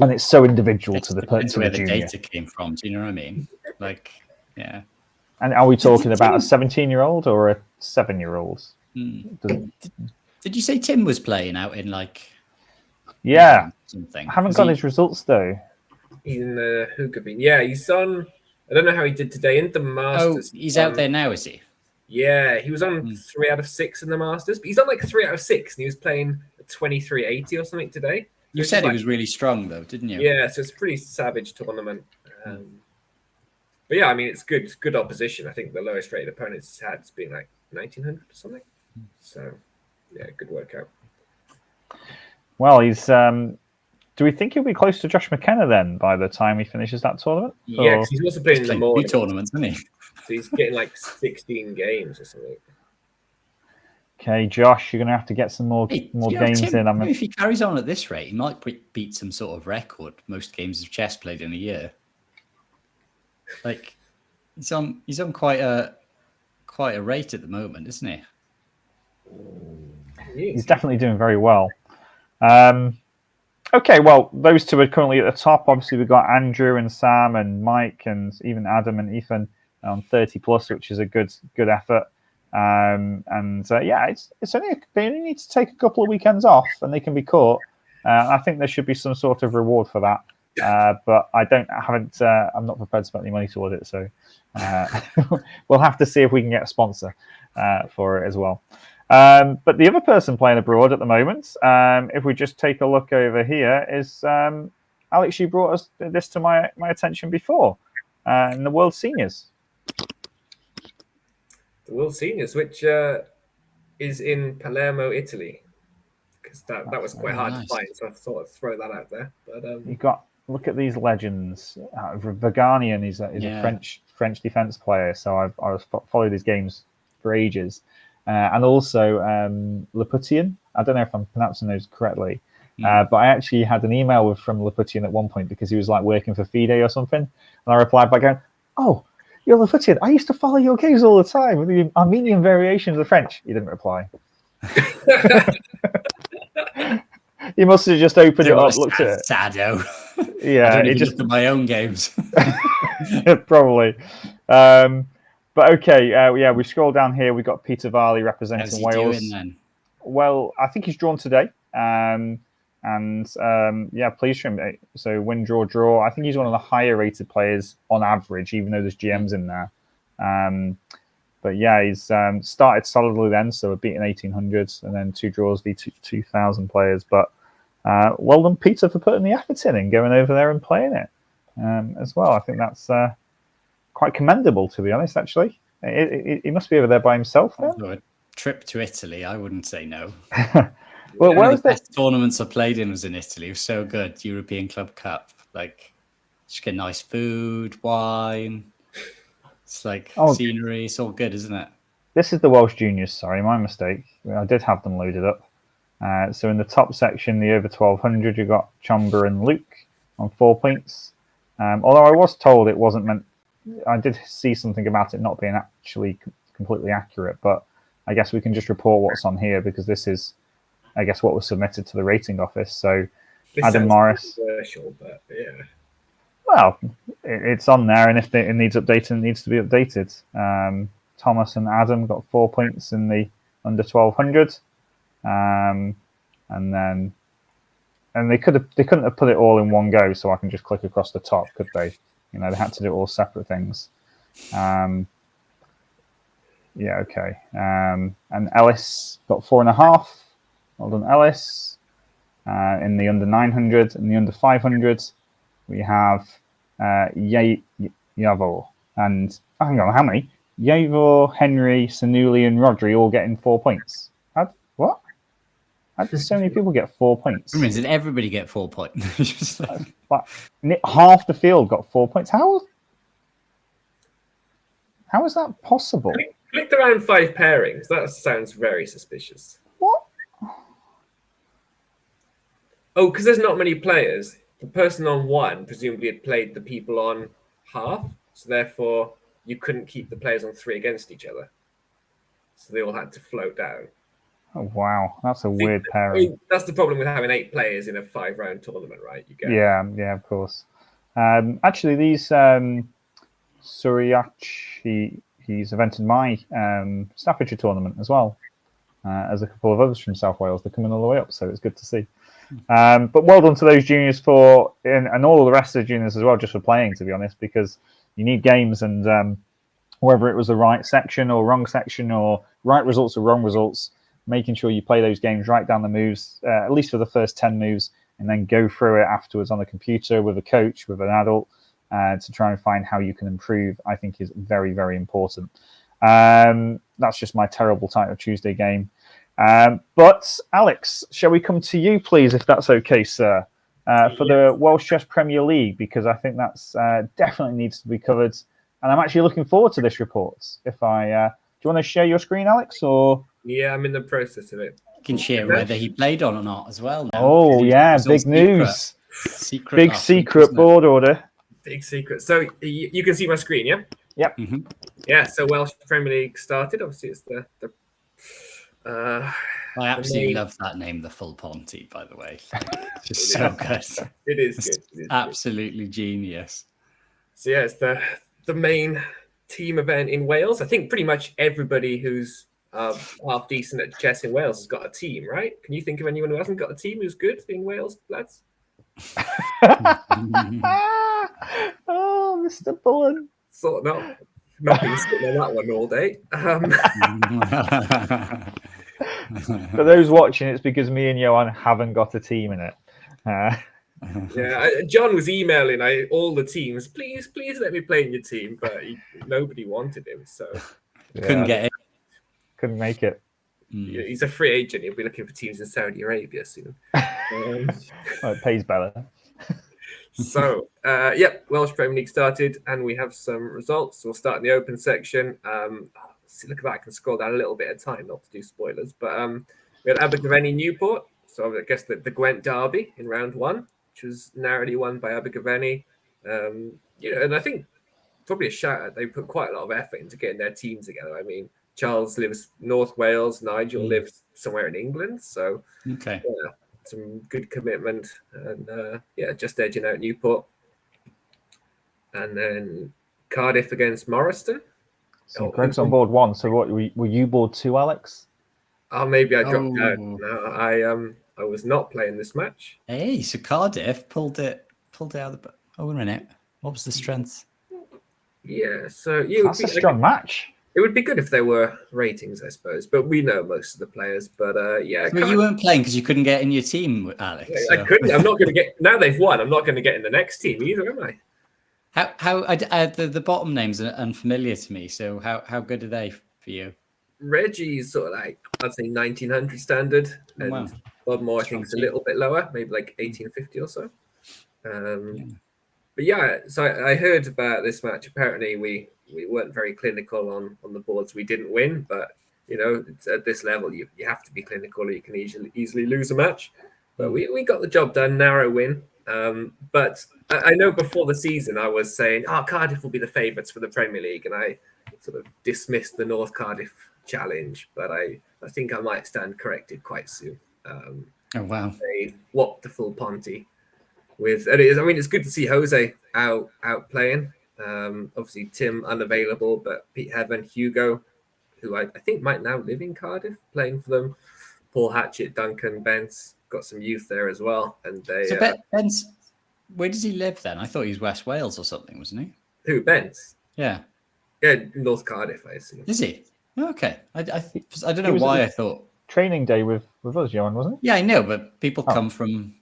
and it's so individual to the where junior. The data came from. Do you know what I mean? Like, yeah. And are we talking about a 17-year-old or a 7-year-old? Did you say Tim was playing out in like? Yeah, something. I haven't got his results though. In Hoogeveen. Yeah, he's on. I don't know how he did today in the Masters. Oh, he's out there now, is he? Yeah, he was on 3 out of 6 in the Masters, but he's on like 3 out of 6, and he was playing 23.80 or something today. You said he was really strong, though, didn't you? Yeah, so it's a pretty savage tournament. But yeah, I mean, it's good opposition. I think the lowest rated opponents he's had has been like 1,900 or something. So yeah, good workout. Well, he's. Do we think he'll be close to Josh McKenna then by the time he finishes that tournament? Yeah, because he's also playing in the morning tournaments, isn't he? So he's getting like 16 games or something. Okay, Josh, you're going to have to get some more games Tim, in. If he carries on at this rate, he might beat some sort of record. Most games of chess played in a year. Like he's on quite a rate at the moment, isn't he? He's definitely doing very well. Okay, well, those two are currently at the top. Obviously, we've got Andrew and Sam and Mike and even Adam and Ethan on 30 plus, which is a good effort. Yeah, it's only they only need to take a couple of weekends off and they can be caught. I think there should be some sort of reward for that. But I'm not prepared to spend any money toward it, so we'll have to see if we can get a sponsor for it as well. But the other person playing abroad at the moment, if we just take a look over here, is Alex. You brought this to my attention before in the World Seniors. The World Seniors, which is in Palermo, Italy, because that was quite hard to find. So I thought I'd throw that out there. But you got look at these legends. Vaganian is a French defense player, so I've followed his games for ages. And also Laputian. I don't know if I'm pronouncing those correctly, but I actually had an email from Laputian at one point because he was like working for FIDE or something, and I replied by going, "Oh, you're Laputian. I used to follow your games all the time with the Armenian variations of French." He didn't reply. He must have just opened it up, looked at it. Sado. Yeah, I don't even look at my own games. Probably. But okay, we scroll down here. We've got Peter Varley representing Wales. Doing, then? Well, I think he's drawn today. Please for him. So win, draw. I think he's one of the higher rated players on average, even though there's GMs in there. But yeah, he's started solidly then, so we're beating 1800s and then 2 draws v 2000 players. But well done, Peter, for putting the effort in and going over there and playing it as well. I think that's quite commendable, to be honest, actually. He must be over there by himself then. A trip to Italy, I wouldn't say no. Well, where was the best tournaments I played in was in Italy. It was so good. European Club Cup. Like, just get nice food, wine. It's like scenery. It's all good, isn't it? This is the Welsh Juniors. Sorry, my mistake. I did have them loaded up. So in the top section, the over 1200, you got Chomber and Luke on 4 points. Although I was told it wasn't meant. I did see something about it not being actually completely accurate, but I guess we can just report what's on here because this is, I guess, what was submitted to the rating office. So this Adam Morris. Controversial, but yeah. Well, it's on there, and if it needs updating, it needs to be updated. Thomas and Adam got 4 points in the under 1200, and they couldn't have put it all in one go, so I can just click across the top, could they? You know, they had to do all separate things. Okay. And Ellis got 4.5. Well done, Ellis. In the under 900 and the under 500, we have Yavor and hang on, how many? Yavor, Henry, Sanuli, and Rodri all getting 4 points. What? How did so many people get 4 points? I mean, did everybody get 4 points? Just like, half the field got 4 points. How is that possible? Clicked around 5 pairings. That sounds very suspicious. What? Oh, because there's not many players. The person on 1 presumably had played the people on half, so therefore you couldn't keep the players on 3 against each other. So they all had to float down. Oh, wow. That's a weird pairing. That's the problem with having 8 players in a 5-round tournament, right? Yeah, of course. Actually, these Suriach, he's evented my Staffordshire tournament as well, as a couple of others from South Wales. They're coming all the way up, so it's good to see. But well done to those juniors and all the rest of the juniors as well, just for playing, to be honest, because you need games, and whether it was the right section or wrong section or right results or wrong results, making sure you play those games, write down the moves, at least for the first 10 moves, and then go through it afterwards on the computer with a coach, with an adult, to try and find how you can improve, I think is very, very important. That's just my terrible Title Tuesday game. But Alex, shall we come to you, please, if that's okay, sir, for the Welsh Chess Premier League, because I think that's definitely needs to be covered. And I'm actually looking forward to this report. Do you want to share your screen, Alex, or? Yeah, I'm in the process of it. You can share whether he played on or not as well. Now, oh, yeah, big news. Big secret board order. Big secret. So you can see my screen, yeah? Yep. Mm-hmm. Yeah, so Welsh Premier League started. Obviously, it's the I absolutely love that name, the Full Ponty, by the way. It's just so good. It is It's good. It is absolutely genius. So yeah, it's the main team event in Wales. I think pretty much everybody who's half decent at chess in Wales has got a team, right? Can you think of anyone who hasn't got a team who's good in Wales, lads? Oh, Mr. Bullen. Sort of not been sitting on that one all day. For those watching, it's because me and Johan haven't got a team in it. Yeah, John was emailing all the teams. Please let me play in your team, but nobody wanted him, so Couldn't get it. Couldn't make it. He's a free agent. He'll be looking for teams in Saudi Arabia soon. Well, it pays better. So, Welsh Premier League started, and we have some results. We'll start in the open section. Look at that, I can scroll down a little bit of time, not to do spoilers. But we had Abergavenny Newport, so I guess the Gwent derby in round one, which was narrowly won by Abergavenny. And I think probably a shout out, they put quite a lot of effort into getting their team together. I mean, Charles lives North Wales, Nigel lives somewhere in England, so some good commitment, and just edging out Newport. And then Cardiff against Morriston. So Greg's on board one. So what were you board two, Alex? Oh, maybe I dropped out. No, I was not playing this match. Hey, so Cardiff pulled it out of the. Oh, wait a minute. What was the strength? Yeah, so that's a strong match. It would be good if there were ratings, I suppose, but we know most of the players. But Well, you weren't playing because you couldn't get in your team, Alex. I couldn't. I'm not going to get. Now they've won, I'm not going to get in the next team either, am I? The bottom names are unfamiliar to me. So how good are they for you? Reggie's sort of like, I'd say 1900 standard, and Bob Moore I think is a little bit lower, maybe like 1850 or so. But yeah, so I heard about this match. Apparently we weren't very clinical on the boards. We didn't win, but it's at this level you have to be clinical or you can easily lose a match. But we got the job done, narrow win. But I know before the season I was saying, Cardiff will be the favourites for the Premier League, and I sort of dismissed the North Cardiff challenge. But I think I might stand corrected quite soon. Oh wow! They whopped the Full Ponty with, and it's good to see Jose out playing. Obviously Tim unavailable, but Pete Heaven, Hugo, who I think might now live in Cardiff, playing for them. Paul Hatchett, Duncan, Bence, got some youth there as well. And they Bence, where does he live then? I thought he was West Wales or something, wasn't he? Who, Bence? Yeah, North Cardiff, I assume. Is he? Okay, I don't know why I thought training day with us, Johan, wasn't it? Yeah, I know, but people come from.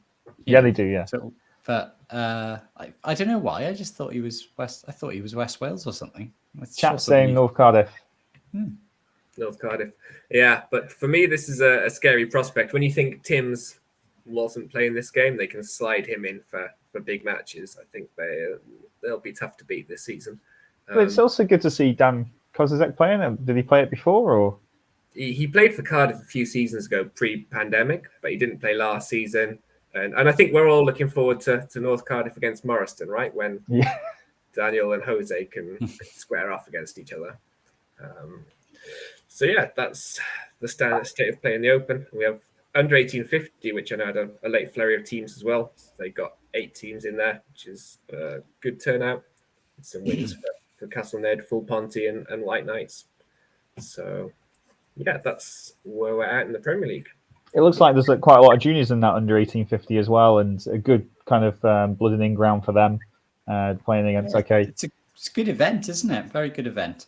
They do, yeah. So, but I don't know why. I just thought he was West. I thought he was West Wales or something. Chat saying North Cardiff. North Cardiff, yeah. But for me, this is a scary prospect. When you think Tim's wasn't playing this game, they can slide him in for big matches. I think they'll be tough to beat this season. But it's also good to see Dan Kozizek playing. Did he play it before, or he played for Cardiff a few seasons ago, pre-pandemic, but he didn't play last season. And I think we're all looking forward to North Cardiff against Morriston, right? When Daniel and Jose can square off against each other. So yeah, that's the standard state of play in the Open. We have under 1850, which I know had a late flurry of teams as well. So they got 8 teams in there, which is a good turnout. Some wins for Castle Ned, Full Ponty, and White Knights. So yeah, that's where we're at in the Premier League. It looks like there's quite a lot of juniors in that under 1850 as well, and a good kind of blood in ground for them playing against. It's a good event, isn't it? Very good event.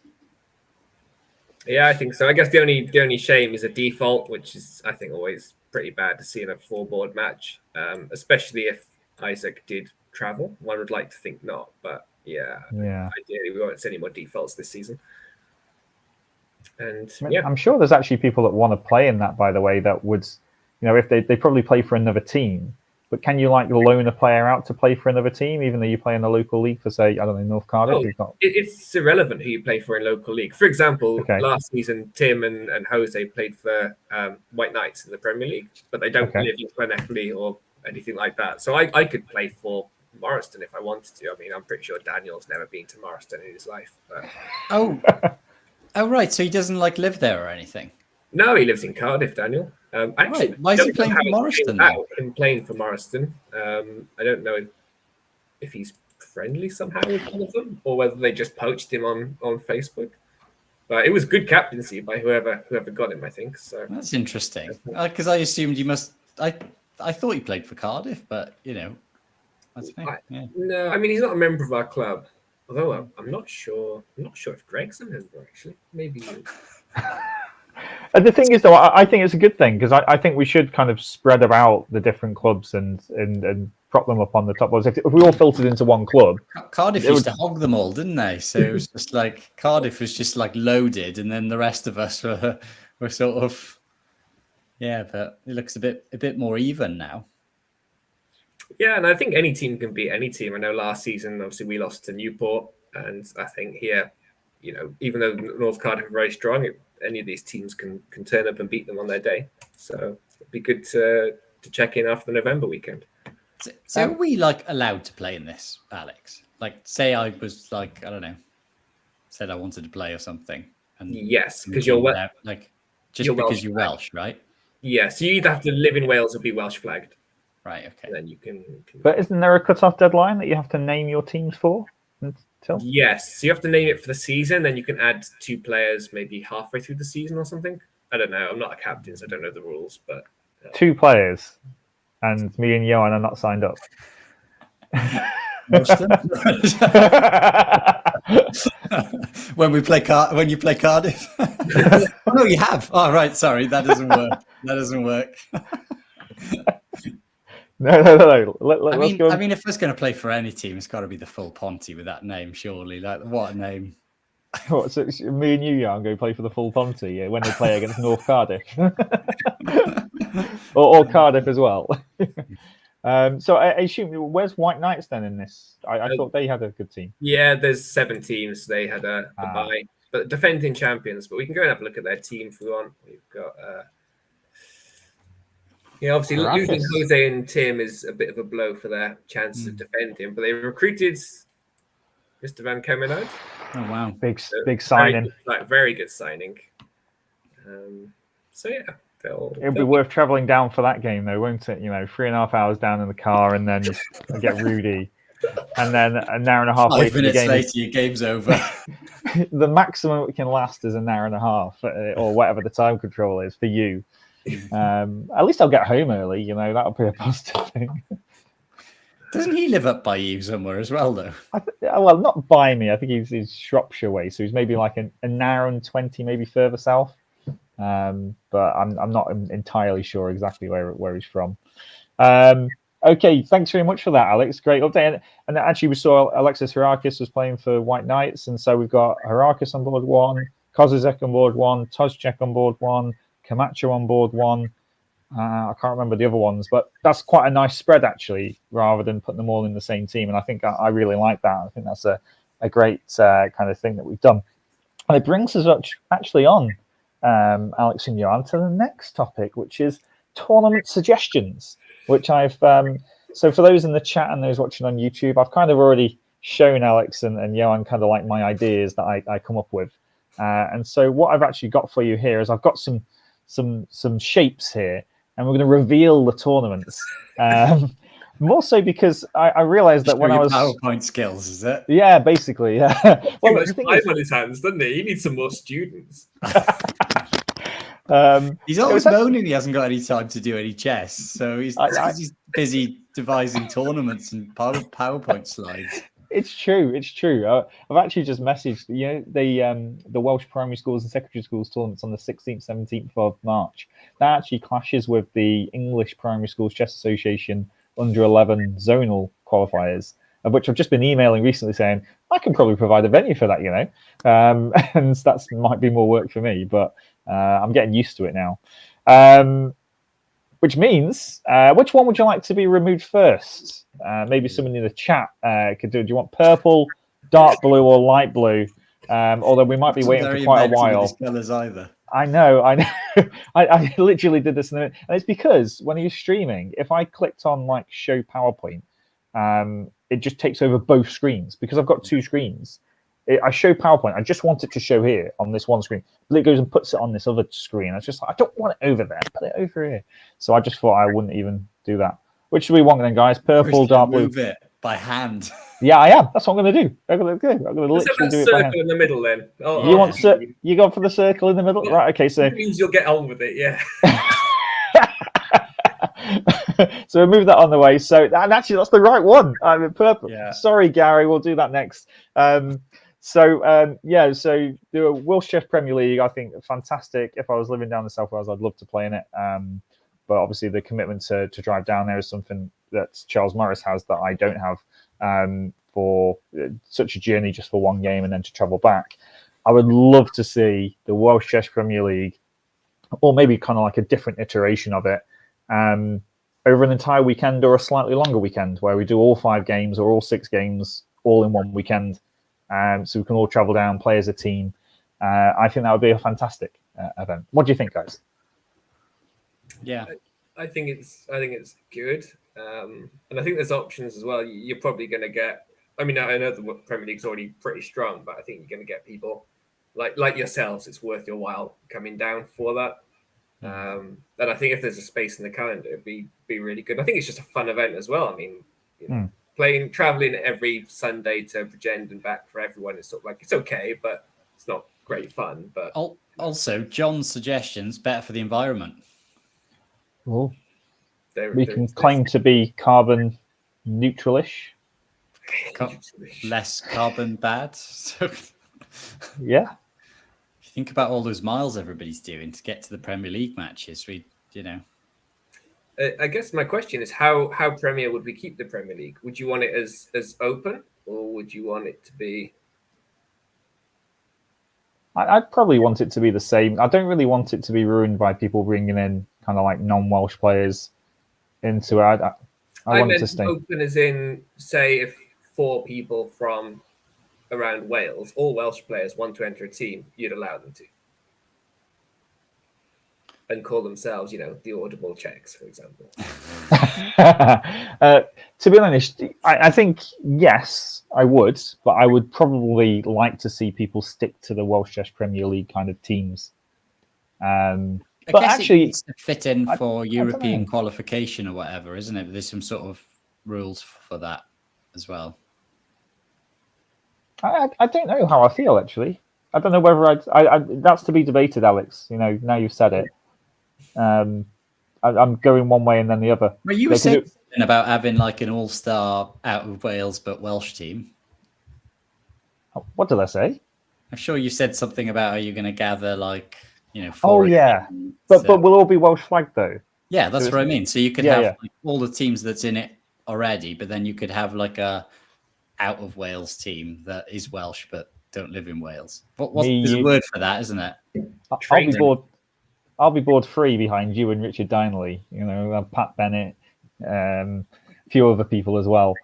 Yeah, I think so. I guess the only shame is a default, which is I think always pretty bad to see in a 4-board match, especially if Isaac did travel. One would like to think not, but ideally we won't see any more defaults this season. And I'm sure there's actually people that want to play in that, by the way, that would, if they probably play for another team. But can you loan a player out to play for another team, even though you play in the local league for, say, I don't know, North Cardiff? It's irrelevant who you play for in local league. For example, last season, Tim and Jose played for White Knights in the Premier League, but they don't live in Glenelg or anything like that. So I could play for Morriston if I wanted to. I mean, I'm pretty sure Daniel's never been to Morriston in his life. But... Oh, right. So he doesn't live there or anything? No, he lives in Cardiff, Daniel. Actually, why is he playing for Morriston then? Him playing for Morriston. I don't know if he's friendly somehow with one of them, or whether they just poached him on Facebook. But it was good captaincy by whoever got him, I think. So that's interesting. Because I assumed you must. I thought he played for Cardiff, but I don't know. Yeah. No, I mean he's not a member of our club. Although I'm not sure. I'm not sure if Greg's a member actually. Maybe. The thing is, though, I think it's a good thing because I think we should kind of spread about the different clubs and prop them up on the top. If we all filtered into one club, Cardiff used to hog them all, didn't they? So it was just like Cardiff was just like loaded, and then the rest of us were sort of But it looks a bit more even now. Yeah, and I think any team can beat any team. I know last season, obviously, we lost to Newport, and I think here, even though North Cardiff are very strong, any of these teams can turn up and beat them on their day. So it'd be good to check in after the November weekend. So are we allowed to play in this, Alex? Say I was I don't know, said I wanted to play or something. And yes, because you're because you're Welsh, right? Yeah, so you either have to live in Wales or be Welsh flagged. Right. Okay. And then you can. But isn't there a cut-off deadline that you have to name your teams for? Until? Yes, so you have to name it for the season. Then you can add 2 players maybe halfway through the season or something. I don't know. I'm not a captain, so I don't know the rules. But 2 players, and me and Johan are not signed up. When you play Cardiff. Oh, no, you have. Oh, right. Sorry, that doesn't work. That doesn't work. No. I mean, if I was going to play for any team, it's got to be the full Ponty with that name, surely. What a name! What? So me and you, Jan, go play for the full Ponty when they play against North Cardiff, or Cardiff as well. So I assume, where's White Knights then in this? I thought they had a good team. Yeah, there's 7 teams. They had a bye, but defending champions. But we can go and have a look at their team if we want. We've got. Obviously losing Jose and Tim is a bit of a blow for their chances of defending, but they recruited Mr. Van Kemenade. Oh wow, big signing, very good signing. So yeah, it'll be worth travelling down for that game though, won't it? 3.5 hours down in the car, and then get Rudy, and then an hour and a half. 5 minutes later, your game's over. The maximum it can last is an hour and a half, or whatever the time control is for you. At least I'll get home early, that'll be a positive thing. Doesn't he live up by you somewhere as well, though? Well, not by me. I think he's Shropshire way, so he's maybe like an hour and 20, maybe further south. But I'm not entirely sure exactly where he's from. Okay, thanks very much for that, Alex. Great update. And actually, we saw Alexis Herakis was playing for White Knights, and so we've got Herakis on board 1, Kozizek on board 1, Tozcek on board 1, Camacho on board 1. I can't remember the other ones, but that's quite a nice spread actually, rather than putting them all in the same team. And I think I really like that. I think that's a great kind of thing that we've done. And it brings us actually on, Alex and Johan, to the next topic, which is tournament suggestions, which I've so for those in the chat and those watching on YouTube, I've kind of already shown Alex and Johan kind of like my ideas that I come up with. And so what I've actually got for you here is I've got some shapes here, and we're going to reveal the tournaments. More so because I realized that when I was PowerPoint skills, is it? Yeah, basically, yeah. Well, the thing is, on his hands, doesn't he? He needs some more students. He's always moaning he hasn't got any time to do any chess, so he's busy devising tournaments and PowerPoint slides. It's true. I've actually just messaged, the Welsh primary schools and secondary schools tournaments on the 16th, 17th of March. That actually clashes with the English Primary Schools Chess Association under 11 zonal qualifiers, of which I've just been emailing recently saying I can probably provide a venue for that, and that might be more work for me, but I'm getting used to it now. Which means, which one would you like to be removed first? Maybe someone in the chat could do it. Do you want purple, dark blue, or light blue? Although we might be waiting for quite a while. Colours either. I know. I literally did this, and it's because when you're streaming, if I clicked on show PowerPoint, it just takes over both screens because I've got 2 screens. I show PowerPoint. I just want it to show here on this one screen, but it goes and puts it on this other screen. I just I don't want it over there. Put it over here. So I just thought I wouldn't even do that. Which do we want then, guys? Purple, dark blue. Move it by hand. Yeah, I am. That's what I'm going to do. I'm going to literally do it by hand. Circle in the middle then. You want you go for the circle in the middle, Yeah. right? Okay, so it means you'll get on with it. Yeah. so we'll move that on the way. So and actually, that's the right one. I'm in purple. Yeah. Sorry, Gary. We'll do that next. So the Welsh Chess Premier League, I think, fantastic. If I was living down in South Wales, I'd love to play in it. But obviously, the commitment to drive down there is something that Charles Morris has that I don't have. For such a journey just for one game and then to travel back, I would love to see the Welsh Chess Premier League, or maybe kind of like a different iteration of it, over an entire weekend or a slightly longer weekend where we do all 5 games or all 6 games all in one weekend, so we can all travel down, play as a team. I think that would be a fantastic event. What do you think, guys? Yeah, I think it's good, and I think there's options as well. You're probably going to get. I mean, I know the Premier League's already pretty strong, but I think you're going to get people like yourselves. It's worth your while coming down for that. And I think if there's a space in the calendar, it'd be really good. I think it's just a fun event as well. I mean, traveling every Sunday to Bridgend and back for everyone is sort of like it's okay, but it's not great fun. But also, John's suggestions better for the environment. Well, we can claim to be carbon neutral-ish. Less carbon bad. Yeah. Think about all those miles everybody's doing to get to the Premier League matches. I guess my question is how Premier would we keep the Premier League? Would you want it as open, or would you want it to be? I'd probably want it to be the same. I don't really want it to be ruined by people bringing in kind of like non-Welsh players into it. I want it to stay open, as in, say, if 4 people from around Wales, all Welsh players, want to enter a team, you'd allow them to, and call themselves, the Audible Czechs, for example. To be honest, I think yes, I would, but I would probably like to see people stick to the Welsh Chess Premier League kind of teams. But actually, it needs to fit in for European qualification or whatever, isn't it? There's some sort of rules for that as well. I don't know how I feel, actually. I don't know whether I that's to be debated, Alex. Now you've said it. I'm going one way and then the other. Well, you were saying about having like an all-star out of Wales but Welsh team. What did I say? I'm sure you said something about how you're going to gather 4. Oh yeah, but we'll all be Welsh flagged though. Yeah, that's what I mean. So you could have all the teams that's in it already, but then you could have like a out of Wales team that is Welsh but don't live in Wales. There's a word for that, isn't it? I'll be board 3 behind you and Richard Dyneley. Pat Bennett, a few other people as well.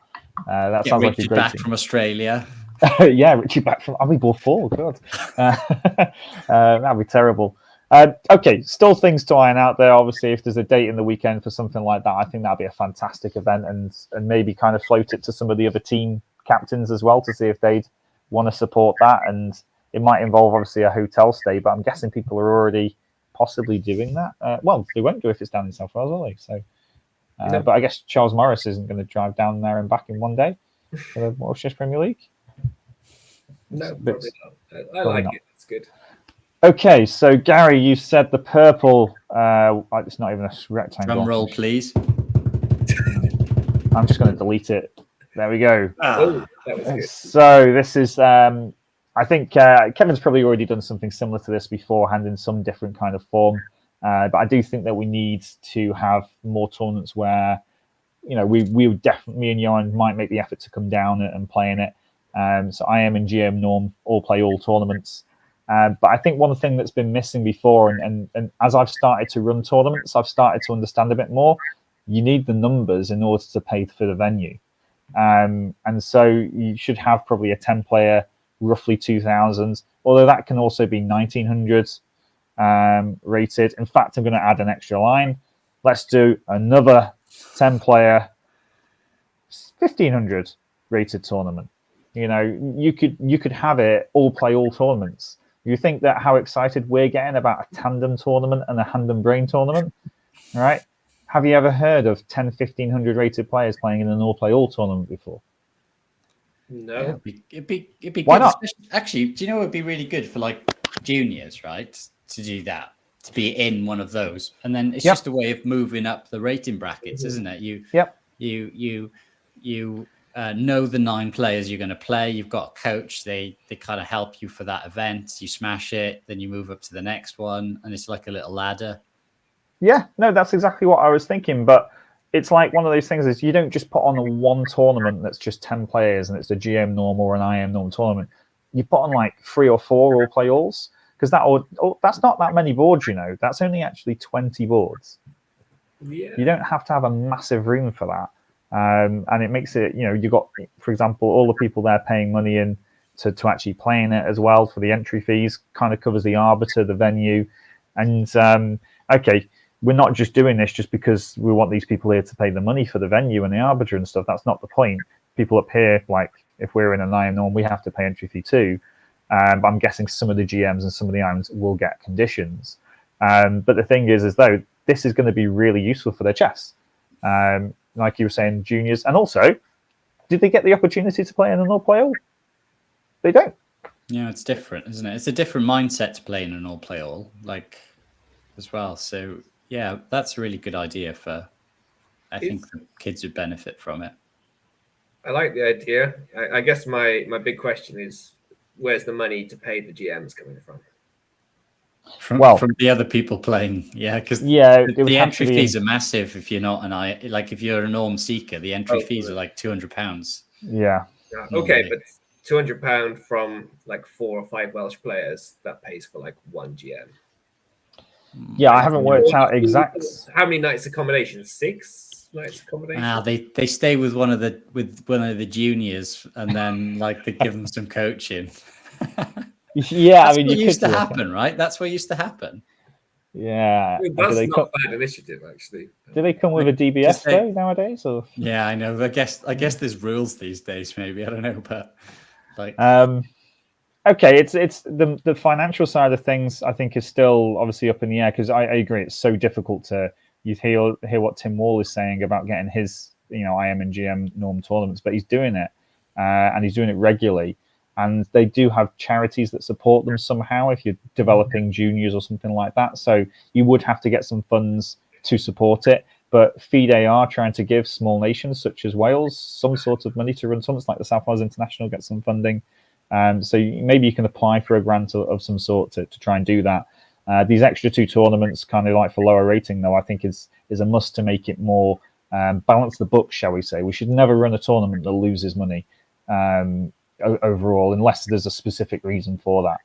That sounds like a great back team. From Australia. Yeah, Richie back from. I'll be board 4. God, that'd be terrible. Okay, still things to iron out there. Obviously, if there's a date in the weekend for something like that, I think that'd be a fantastic event, and maybe kind of float it to some of the other team captains as well to see if they'd want to support that. And it might involve obviously a hotel stay, but I'm guessing people are already possibly doing that. Well, they won't do if it's down in South Wales, will they? So, but I guess Charles Morris isn't going to drive down there and back in one day for the Welsh Chess Premier League. No, probably not. I like it. It's good. Okay, so Gary, you said the purple. It's not even a rectangle. Drum roll, please. I'm just going to delete it. There we go. Oh, that was good. So this is. I think Kevin's probably already done something similar to this beforehand in some different kind of form. But I do think that we need to have more tournaments where, we would definitely, me and Johan might make the effort to come down and play in it. So I am and GM Norm all play all tournaments. But I think one thing that's been missing before, and as I've started to run tournaments, I've started to understand a bit more. You need the numbers in order to pay for the venue. And so you should have probably a 10-player, roughly 2,000, although that can also be 1,900 rated. In fact, I'm going to add an extra line. Let's do another 10-player, 1,500 rated tournament. You know, you could have it all play all tournaments. You think that how excited we're getting about a tandem tournament and a hand and brain tournament, right? Have you ever heard of 10, 1,500 rated players playing in an all play all tournament before? No. Yeah, it'd be Why good. not? Actually, do you know it would be really good for like juniors, right? To do that, to be in one of those, and then it's just a way of moving up the rating brackets, isn't it? You know the 9 players you're going to play. You've got a coach. They kind of help you for that event. You smash it, then you move up to the next one, and it's like a little ladder. Yeah, no, that's exactly what I was thinking. But it's like one of those things is you don't just put on a one tournament that's just 10 players and it's a GM norm or an IM norm tournament. You put on like 3 or 4 all play alls, because that's not that many boards, you know. That's only actually 20 boards. Yeah. You don't have to have a massive room for that. And it makes it, you know, you've got, for example, all the people there paying money in to actually play in it as well for the entry fees, kind of covers the arbiter, the venue. And okay, we're not just doing this just because we want these people here to pay the money for the venue and the arbiter and stuff. That's not the point. People up here, like if we're in an IM norm, we have to pay entry fee too. But I'm guessing some of the GMs and some of the IMs will get conditions. But the thing is though, this is going to be really useful for their chess. Like you were saying, juniors. And also, did they get the opportunity to play in an all-play all? They don't. Yeah, it's different, isn't it? It's a different mindset to play in an all-play all, like, as well. So, yeah, that's a really good idea for, I think the kids would benefit from it. I like the idea. I guess my big question is, where's the money to pay the GMs coming from? From the other people playing, because the entry fees are massive. If you're not if you're a norm seeker, the entry fees are like £200. Yeah. Okay, but £200 from like 4 or 5 Welsh players, that pays for like 1 GM. Yeah, I haven't worked out exact. How many nights accommodation? 6 nights accommodation. They stay with one of the juniors, and then like they give them some coaching. Yeah, that's I mean, what used to happen, right? That's what used to happen. I Yeah, mean, that's not a bad initiative, actually. Do they come with a DBS though nowadays? Or yeah, I know. I guess there's rules these days. Maybe I don't know, but like, okay, it's the financial side of things. I think is still obviously up in the air because I agree it's so difficult to hear what Tim Wall is saying about getting his IM and GM norm tournaments, but he's doing it and he's doing it regularly. And they do have charities that support them somehow if you're developing juniors or something like that. So you would have to get some funds to support it. But FIDE are trying to give small nations such as Wales some sort of money to run tournaments, like the South Wales International get some funding. So maybe you can apply for a grant of some sort to try and do that. These extra 2 tournaments, kind of like for lower rating, though, I think is a must to make it more balance the books, shall we say. We should never run a tournament that loses money. Overall, unless there's a specific reason for that.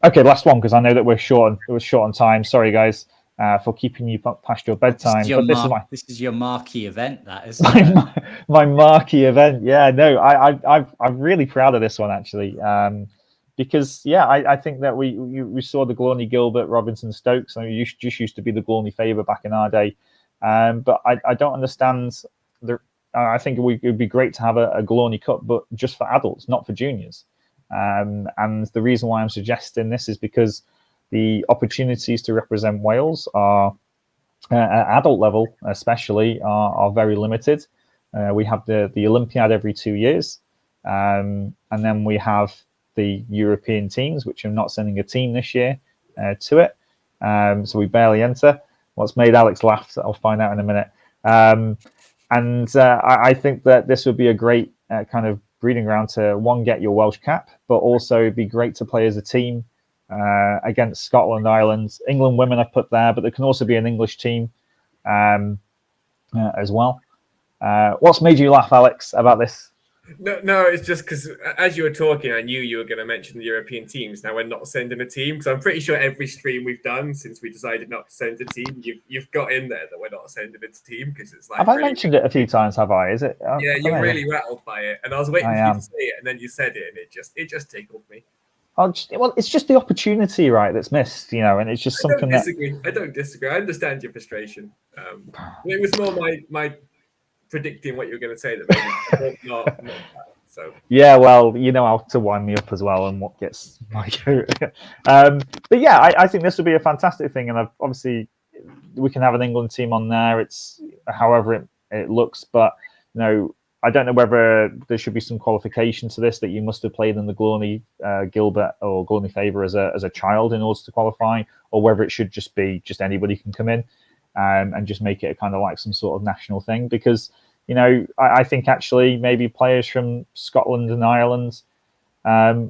Okay, last one because I know that we're short on time. Sorry, guys, for keeping you past your bedtime. This is your marquee event. That is my marquee event. Yeah, no, I'm really proud of this one actually, because I think that we saw the Glorney Gilbert Robinson Stokes. I mean, you just used to be the Glorney favour back in our day, but I don't understand the. I think it would be great to have a Glorney Cup, but just for adults, not for juniors. And the reason why I'm suggesting this is because the opportunities to represent Wales are at adult level, especially, are very limited. We have the Olympiad every 2 years, and then we have the European teams, which are not sending a team this year to it. So we barely enter. What's made Alex laugh, I'll find out in a minute. And I think that this would be a great kind of breeding ground to, one, get your Welsh cap, but also it'd be great to play as a team against Scotland, Ireland, England women I've put there, but there can also be an English team as well. What's made you laugh, Alex, about this? No, it's just because as you were talking, I knew you were going to mention the European teams. Now we're not sending a team, because I'm pretty sure every stream we've done since we decided not to send a team, you've got in there that we're not sending a team because it's like. Have I mentioned it a few times? Have I? Is it? Yeah, you're really rattled by it, and I was waiting for you to say it, and then you said it, and it just tickled me. Well, it's just the opportunity, right, that's missed, and it's just something I don't disagree. I understand your frustration. It was more my predicting what you're going to say that maybe not that. So yeah, well, you know how to wind me up as well, and what gets my goat. But yeah, I think this would be a fantastic thing, and obviously we can have an England team on there. It's however it looks, but I don't know whether there should be some qualification to this, that you must have played in the Glory Gilbert or Glory Favour as a child in order to qualify, or whether it should just be anybody can come in and just make it a kind of like some sort of national thing. Because I think actually maybe players from Scotland and Ireland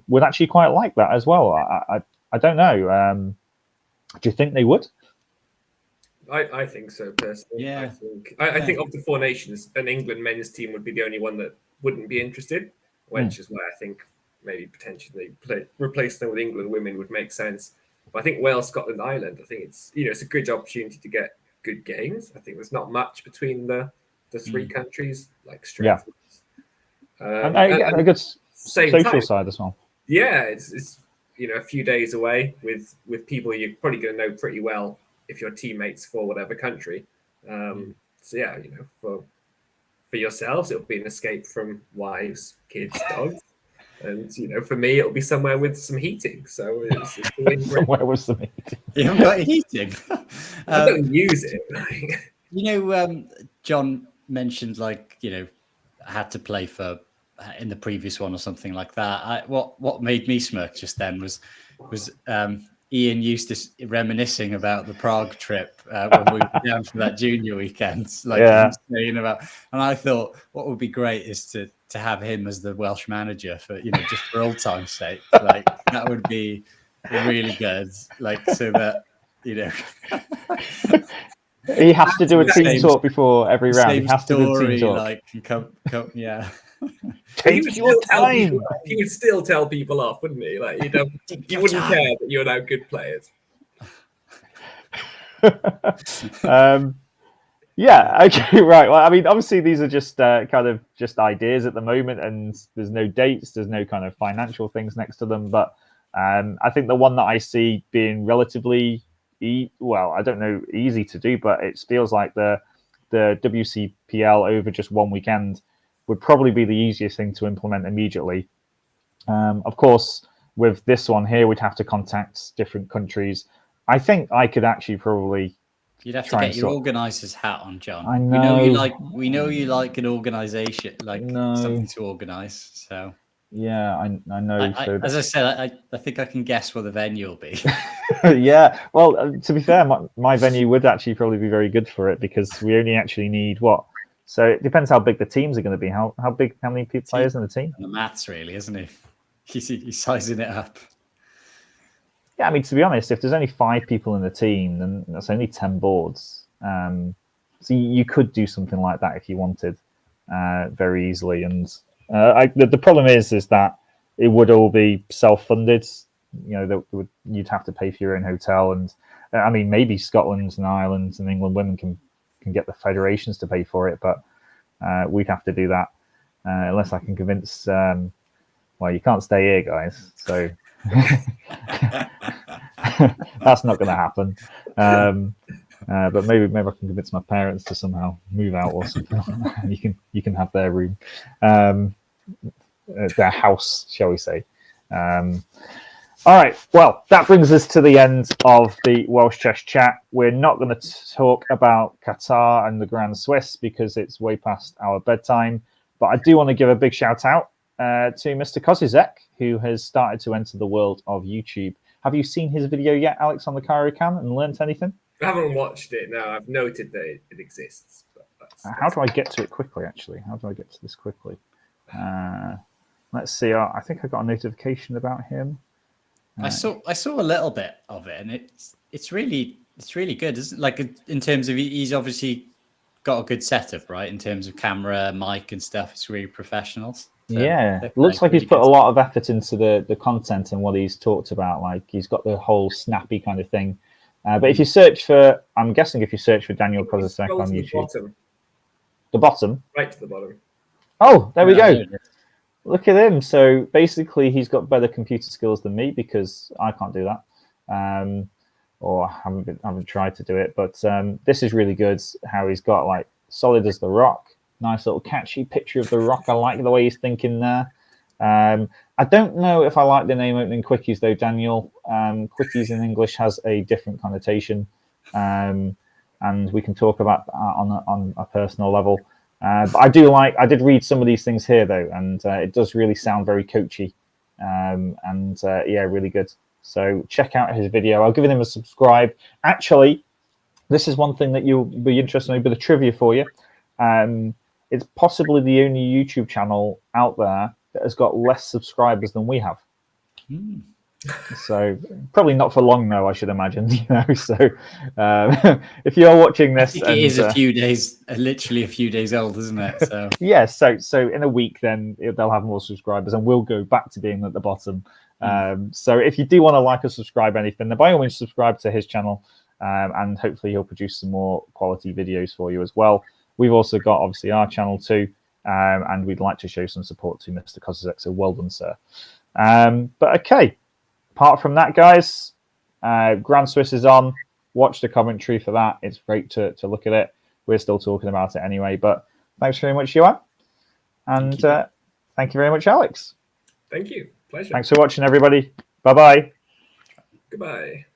would actually quite like that as well. I don't know. Do you think they would? I think so personally. Yeah. I think of the four nations, an England men's team would be the only one that wouldn't be interested, which is why I think maybe potentially replace them with England women would make sense. But I think Wales, Scotland, Ireland, I think it's a good opportunity to get good games. I think there's not much between the three countries, like straight. And a good social side as well. Yeah, it's a few days away with people you're probably going to know pretty well if you're teammates for whatever country. So yeah, for yourselves, it'll be an escape from wives, kids, dogs. And for me, it'll be somewhere with some heating. So it's somewhere with some heating. You haven't got heating. I don't use it. John mentioned had to play for in the previous one or something like that. What made me smirk just then was Ian Eustace reminiscing about the Prague trip when we were down for that junior weekend, saying about. And I thought what would be great is to have him as the Welsh manager for just for old time's sake. Like that would be really good. Like so that he has to do a team talk before every round. He has to do a team talk. Like come, yeah. Take your time. He would still tell people off, wouldn't he? Like you wouldn't care that you're now good players. Yeah. Okay. Right. Well, I mean, obviously these are just kind of just ideas at the moment, and there's no dates, there's no kind of financial things next to them. But I think the one that I see being relatively I don't know, easy to do, but it feels like the WCPL over just one weekend would probably be the easiest thing to implement immediately. Of course, with this one here, we'd have to contact different countries. I think I could actually probably. You'd have to get your organizer's hat on, John. I know. We know you like an organization, something to organize. So yeah, I know. As I said, I think I can guess where the venue will be. Yeah. Well, to be fair, my venue would actually probably be very good for it, because we only actually need what. So it depends how big the teams are going to be. How many players in the team? And the maths, really, isn't he? He's sizing it up. Yeah, I mean, to be honest, if there's only 5 people in the team, then that's only 10 boards. So you could do something like that if you wanted, very easily. And the problem is that it would all be self-funded. You'd have to pay for your own hotel, and I mean, maybe Scotland and Ireland and England women can get the federations to pay for it, but we'd have to do that unless I can convince. Well, you can't stay here, guys. So. That's not going to happen. But maybe I can convince my parents to somehow move out or something. You can have their room, their house, shall we say? All right. Well, that brings us to the end of the Welsh Chess Chat. We're not going to talk about Qatar and the Grand Swiss because it's way past our bedtime. But I do want to give a big shout out to Mr. Kozizek, who has started to enter the world of YouTube. Have you seen his video yet, Alex, on the Cairo Cam, and learnt anything? I haven't watched it. No, I've noted that it exists. But how do I get to it quickly, actually? How do I get to this quickly? Let's see. I think I got a notification about him. I saw a little bit of it, and it's really good, isn't it? Like in terms of he's obviously got a good setup, right? In terms of camera, mic, and stuff, it's really professional. So yeah, it looks like he's put a lot of effort into the content and what he's talked about. Like he's got the whole snappy kind of thing. But if you search for, I'm guessing if you search for Daniel Kozisek on YouTube, the bottom, right to the bottom. Oh, there we go. Look at him. So basically, he's got better computer skills than me because I can't do that, or haven't tried to do it. But this is really good. How he's got like solid as the rock. Nice little catchy picture of the Rock. I like the way he's thinking there. I don't know if I like the name Opening Quickies though, Daniel. Quickies in English has a different connotation, and we can talk about that on a personal level. But I did read some of these things here though, and it does really sound very coachy, yeah, really good. So check out his video. I'll give him a subscribe. Actually, this is one thing that you'll be interested in, a bit of trivia for you. It's possibly the only YouTube channel out there that has got less subscribers than we have. So probably not for long, though, I should imagine. So if you're watching this, it is a few days, literally a few days old, isn't it? So yeah. So in a week, then they'll have more subscribers, and we'll go back to being at the bottom. So if you do want to like or subscribe anything, then by all means subscribe to his channel, and hopefully he'll produce some more quality videos for you as well. We've also got obviously our channel too, and we'd like to show some support to Mr. Kozizek. So well done, sir. But okay, apart from that, guys, Grand Swiss is on. Watch the commentary for that. It's great to look at it. We're still talking about it anyway. But thanks very much, Johan, and thank you very much, Alex. Thank you. Pleasure. Thanks for watching, everybody. Bye-bye. Goodbye.